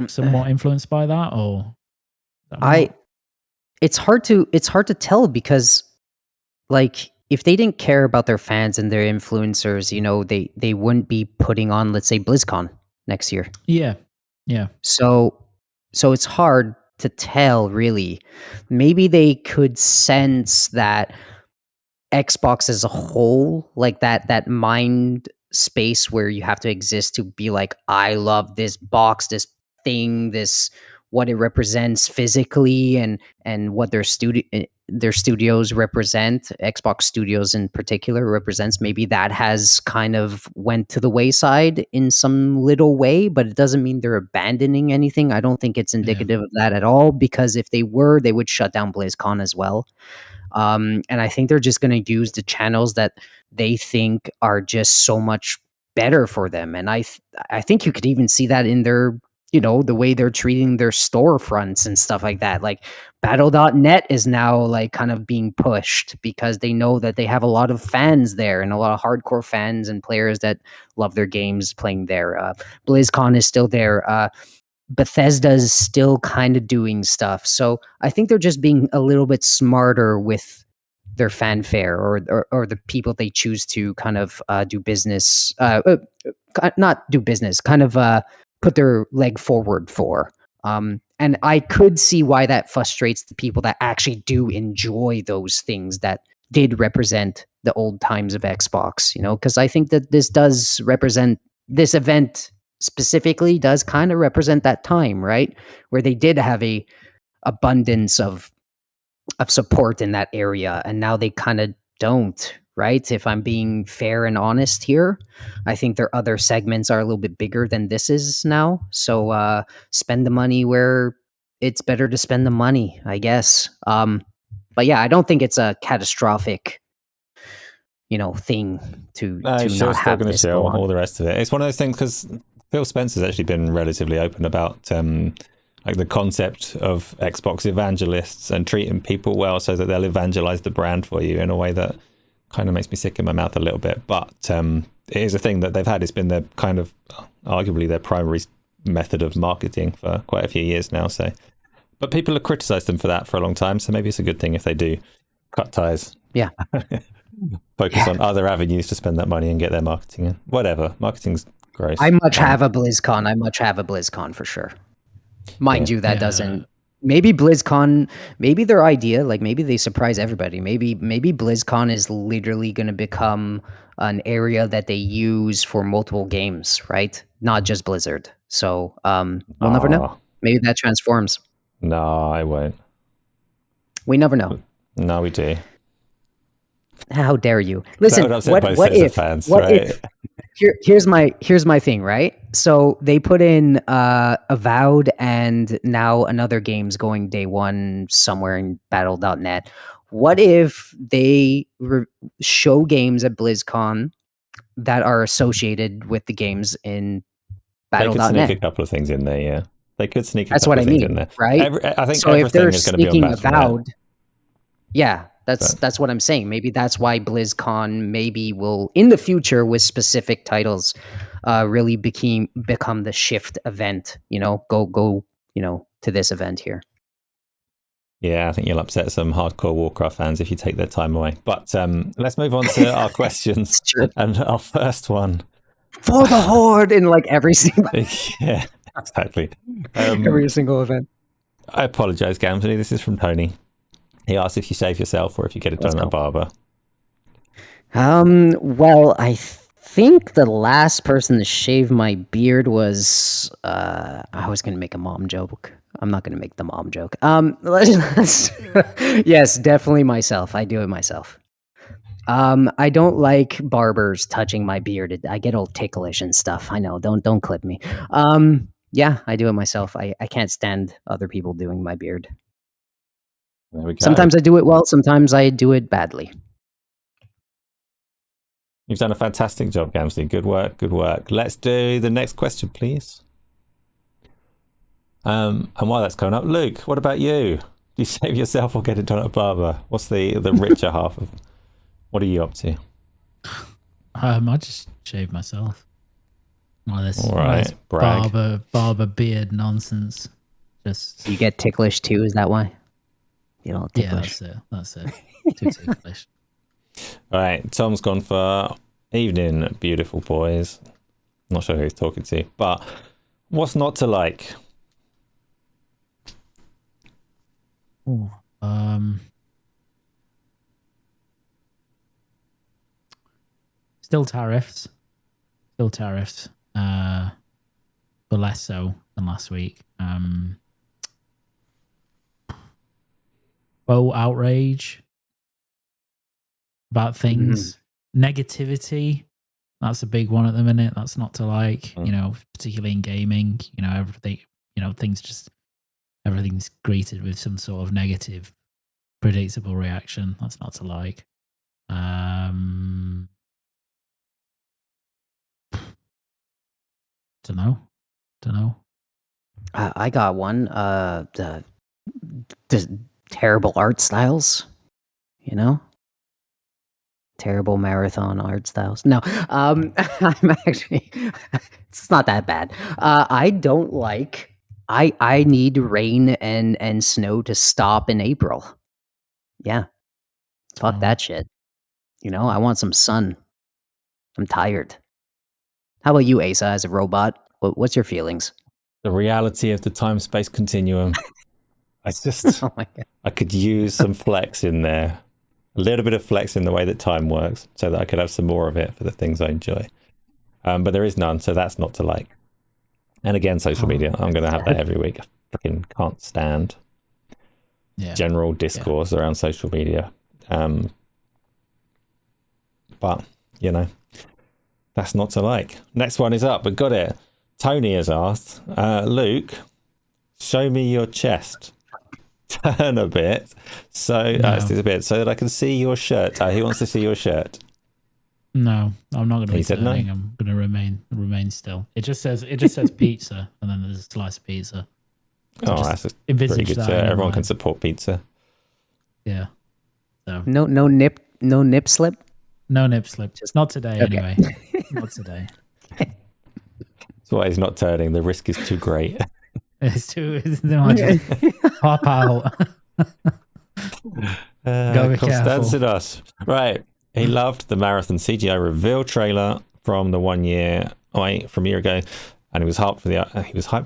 somewhat influenced by that, or it's hard to tell because like if they didn't care about their fans and their influencers, they wouldn't be putting on, let's say, BlizzCon next year. Yeah. So it's hard to tell, really. Maybe they could sense that Xbox as a whole, like that mind space where you have to exist to be like, I love this box, this thing, this what it represents physically, and what their studios represent. Xbox Studios in particular represents. Maybe that has kind of went to the wayside in some little way, but it doesn't mean they're abandoning anything. I don't think it's indicative of that at all, because if they were, they would shut down BlizzCon as well. And I think they're just going to use the channels that they think are just so much better for them. And I think you could even see that in their, the way they're treating their storefronts and stuff like that. Like Battle.net is now like kind of being pushed because they know that they have a lot of fans there and a lot of hardcore fans and players that love their games playing there. BlizzCon is still there. Bethesda is still kind of doing stuff. So I think they're just being a little bit smarter with their fanfare or the people they choose to kind of do business, not do business, kind of put their leg forward for. And I could see why that frustrates the people that actually do enjoy those things that did represent the old times of Xbox, because I think that this event specifically does kind of represent that time, right? Where they did have a abundance of support in that area, and now they kind of don't, right? If I'm being fair and honest here, I think their other segments are a little bit bigger than this is now. So spend the money where it's better to spend the money, I guess. But yeah, I don't think it's a catastrophic thing to not have going to this show go on. all the rest of it. It's one of those things because Phil Spencer's actually been relatively open about like the concept of Xbox evangelists and treating people well so that they'll evangelize the brand for you in a way that kind of makes me sick in my mouth a little bit. But it is a thing that they've had. It's been their kind of arguably their primary method of marketing for quite a few years now. So, but people have criticized them for that for a long time. So maybe it's a good thing if they do cut ties. Yeah. Focus on other avenues to spend that money and get their marketing in. Whatever. Marketing's gross. I much have a BlizzCon for sure. Mind you, that doesn't. Maybe BlizzCon, maybe their idea, like maybe they surprise everybody. Maybe BlizzCon is literally going to become an area that they use for multiple games, right? Not just Blizzard. So we'll never know. Maybe that transforms. No, I won't. We never know. No, we do. How dare you? Listen, what if? Fans, what right? if? Here's my thing, right? So they put in Avowed and now another game's going day one somewhere in Battle.net. what if they show games at BlizzCon that are associated with the games in Battle.net? They could sneak a couple of things in there, yeah. They could sneak a That's couple what of I things mean, in there. right? I think so if they're everything is going to be on sneaking Battle.net. Avowed, yeah, that's what I'm saying. Maybe that's why BlizzCon maybe will, in the future, with specific titles, really become the shift event. Go to this event here. Yeah, I think you'll upset some hardcore Warcraft fans if you take their time away. But let's move on to our questions. And our first one. For the Horde in like every single... Yeah, exactly. Every single event. I apologize, Gamzly. This is from Tony. He asked if you shave yourself or if you get it done at a barber. Well, I think the last person to shave my beard was... I was going to make a mom joke. I'm not going to make the mom joke. Yes, definitely myself. I do it myself. I don't like barbers touching my beard. I get all ticklish and stuff. I know. Don't clip me. Yeah, I do it myself. I can't stand other people doing my beard. There we go. Sometimes I do it well. Sometimes I do it badly. You've done a fantastic job, Gamzly. Good work. Good work. Let's do the next question, please. And while that's coming up, Luke, what about you? Do you shave yourself or get it done at a barber? What's the richer half of? What are you up to? I just shave myself. All this barber beard nonsense. Just you get ticklish too. Is that why? You know, ticklish. Yeah, that's it. Too ticklish. All right, Tom's gone for evening, beautiful boys. Not sure who he's talking to, but what's not to like? Ooh, Still tariffs, but less so than last week. Faux outrage about things, negativity. That's a big one at the minute. That's not to like, particularly in gaming. Everything, everything's greeted with some sort of negative, predictable reaction. That's not to like. Don't know. I got one. The terrible art styles. Terrible marathon art styles. No, I'm actually. It's not that bad. I don't like. I need rain and snow to stop in April. Yeah, fuck that shit. I want some sun. I'm tired. How about you, Asa, as a robot? What's your feelings? The reality of the time-space continuum. Oh my God. I could use some flex in there. A little bit of flex in the way that time works so that I could have some more of it for the things I enjoy. But there is none, so that's not to like. And again, social media. I'm going to have that every week. I freaking can't stand general discourse around social media. But, that's not to like. Next one is up, but got it. Tony has asked, Luke, show me your chest. Turn a bit, so that I can see your shirt. He wants to see your shirt. No, I'm not going to be turning. No? I'm going to remain still. It just says pizza, and then there's a slice of pizza. So that's pretty good. Everyone can support pizza. Yeah. So no nip slip. No nip slip. Just not today, anyway. Not today. That's why he's not turning. The risk is too great. It's too. Pop out. Go be careful. Right. He loved the Marathon CGI reveal trailer from the 1 year from a year ago, and he was hyped for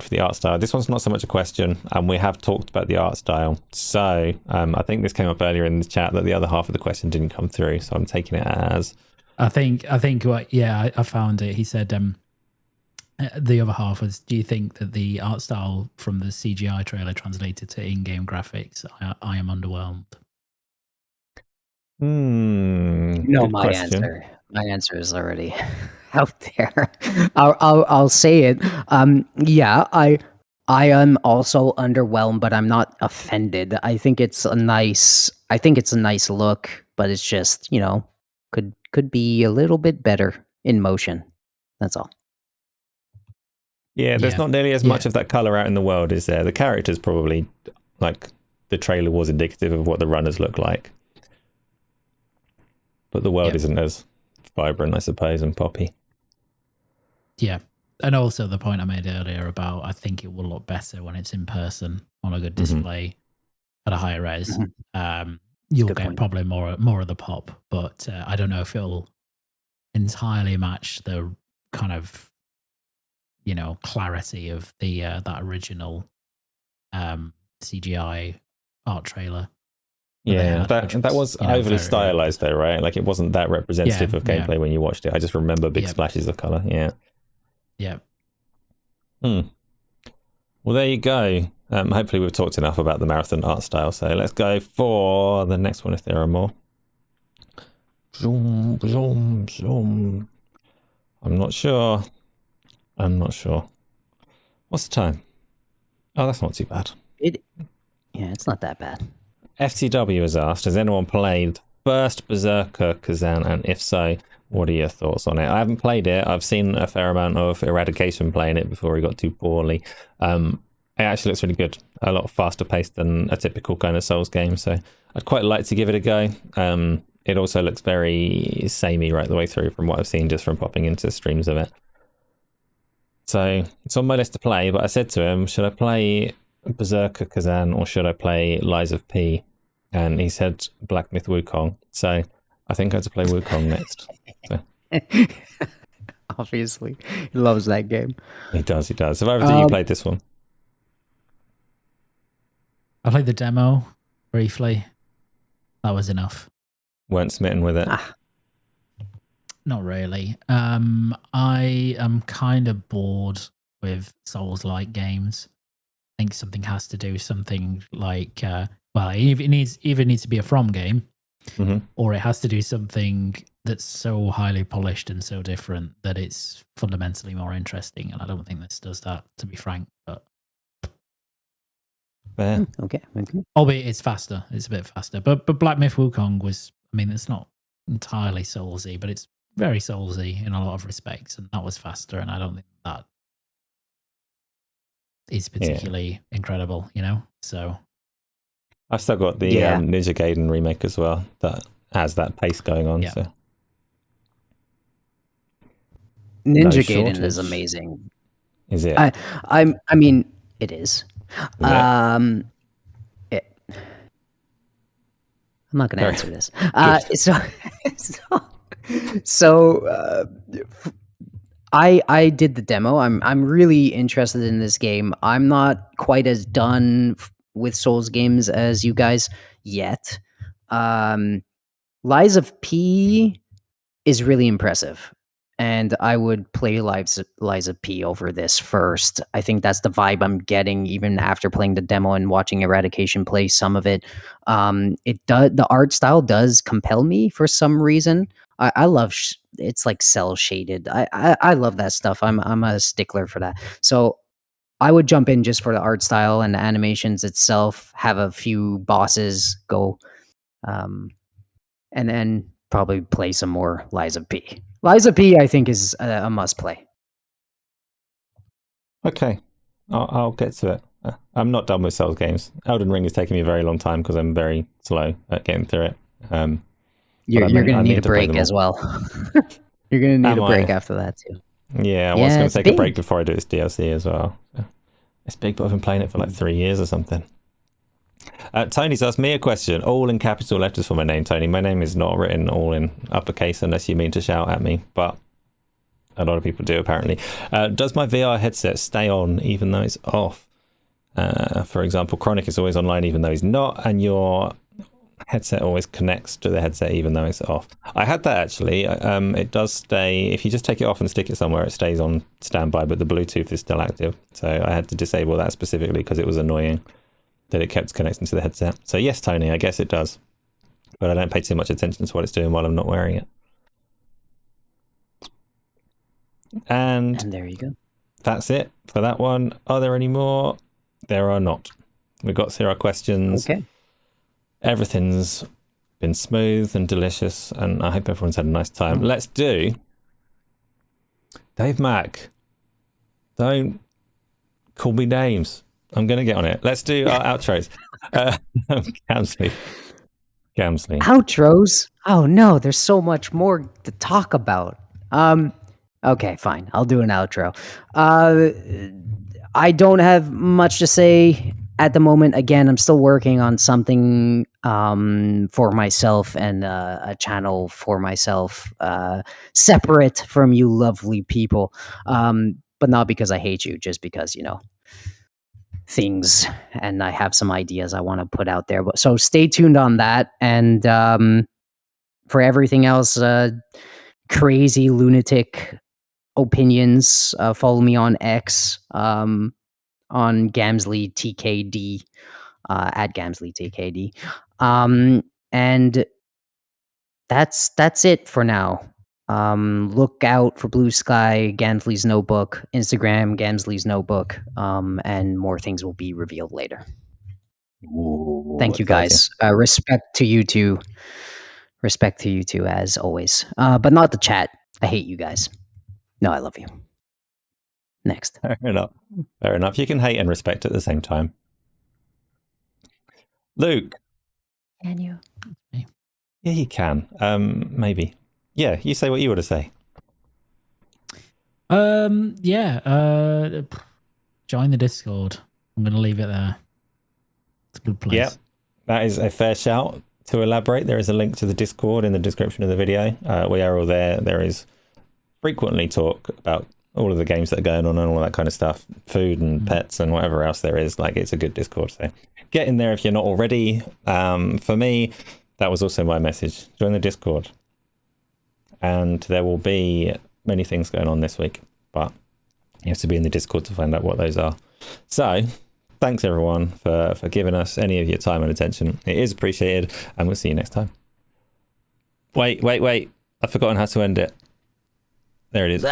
the art style. This one's not so much a question, and we have talked about the art style. So I think this came up earlier in the chat that the other half of the question didn't come through. So I'm taking it as. I found it. He said the other half was, do you think that the art style from the CGI trailer translated to in-game graphics? I am underwhelmed. No, my answer. My answer is already out there. I'll say it. Yeah, I am also underwhelmed, but I'm not offended. I think it's a nice look, but it's just, could be a little bit better in motion. That's all. Yeah, there's not nearly as much of that color out in the world, is there? The characters probably, like, the trailer was indicative of what the runners look like. But the world isn't as vibrant, I suppose, and poppy. Yeah. And also the point I made earlier about I think it will look better when it's in person on a good display at a higher res. You'll get probably more of the pop, but I don't know if it'll entirely match the kind of clarity of the that original CGI art trailer. Yeah, that was overly stylized though, right? Like it wasn't that representative of gameplay when you watched it. I just remember big splashes of color. Yeah. Yeah. Well, there you go. Hopefully we've talked enough about the marathon art style. So let's go for the next one if there are more. Zoom, zoom, zoom. I'm not sure. What's the time? Oh, that's not too bad. It's not that bad. FTW has asked, has anyone played first Berserker Kazan? And if so, what are your thoughts on it? I haven't played it. I've seen a fair amount of Eradication playing it before he got too poorly. It actually looks really good. A lot faster paced than a typical kind of Souls game. So I'd quite like to give it a go. It also looks very samey right the way through from what I've seen just from popping into streams of it. So it's on my list to play, but I said to him, should I play Berserker Kazan or should I play Lies of P? And he said Black Myth Wukong. So I think I have to play Wukong next. So. Obviously, he loves that game. He does. So have you played this one? I played the demo briefly. That was enough. Weren't smitten with it? Not really. I am kind of bored with Souls-like games. I think something has to do something like, it either needs to be a From game, or it has to do something that's so highly polished and so different that it's fundamentally more interesting. And I don't think this does that, to be frank. But okay. Albeit it's faster. It's a bit faster. But Black Myth Wukong was, it's not entirely Soulsy, but it's very Soulsy in a lot of respects, and that was faster, and I don't think that is particularly incredible, So I've still got the Ninja Gaiden remake as well that has that pace going on. So Ninja Gaiden is amazing. Is it? It is. I'm not going to answer this. I did the demo. I'm really interested in this game. I'm not quite as done with Souls games as you guys yet. Lies of P is really impressive, and I would play Lies of P over this first. I think that's the vibe I'm getting even after playing the demo and watching Eradication play some of it. The art style does compel me for some reason. I love it's like cell shaded. I love that stuff. I'm a stickler for that. So I would jump in just for the art style and the animations itself. Have a few bosses go, and then probably play some more Lies of P. Lies of P, I think, is a must play. Okay, I'll get to it. I'm not done with Souls games. Elden Ring is taking me a very long time because I'm very slow at getting through it. You're going to need a break as well. You're going to need a break after that too. Yeah, I was going to take a break before I do this DLC as well. It's big, but I've been playing it for like 3 years or something. Tony's asked me a question, all in capital letters for my name, Tony. My name is not written all in uppercase unless you mean to shout at me, but a lot of people do apparently. Does my VR headset stay on even though it's off? For example, Chronic is always online even though he's not, and your headset always connects to the headset even though it's off. I had that actually. It does stay, if you just take it off and stick it somewhere, it stays on standby, but the Bluetooth is still active. So I had to disable that specifically because it was annoying that it kept connecting to the headset. So yes, Tony, I guess it does. But I don't pay too much attention to what it's doing while I'm not wearing it. And there you go. that's it for that one. Are there any more? There are not. We got through our questions. Okay. Everything's been smooth and delicious, and I hope everyone's had a nice time. Let's do Dave Mack. Don't call me names. I'm going to get on it. Let's do our outros. Gamzly. Outros? Oh no, there's so much more to talk about. Okay, fine. I'll do an outro. I don't have much to say at the moment. Again, I'm still working on something for myself and a channel for myself, separate from you lovely people. But not because I hate you, just because, things, and I have some ideas I want to put out there. But so stay tuned on that. And for everything else, crazy lunatic opinions, follow me on X, on Gamzly TKD, at Gamzly TKD. And that's it for now. Look out for Blue Sky, Gamzly's Notebook, Instagram, Gamzly's Notebook, and more things will be revealed later. Ooh, thank you guys. Respect to you two. Respect to you two, as always. But not the chat. I hate you guys. No, I love you. Next. Fair enough. Fair enough. You can hate and respect at the same time. Luke. Can you? Yeah, you can. Maybe. Yeah, you say what you want to say. Yeah. Join the Discord. I'm going to leave it there. It's a good place. Yep. That is a fair shout. To elaborate, there is a link to the Discord in the description of the video. We are all there. There is frequently talk about all of the games that are going on and all that kind of stuff, food and pets and whatever else there is. Like, it's a good Discord, so get in there if you're not already. For me, that was also my message. Join the Discord. And there will be many things going on this week, but you have to be in the Discord to find out what those are. So thanks everyone for giving us any of your time and attention. It is appreciated, and we'll see you next time. Wait. I've forgotten how to end it. There it is.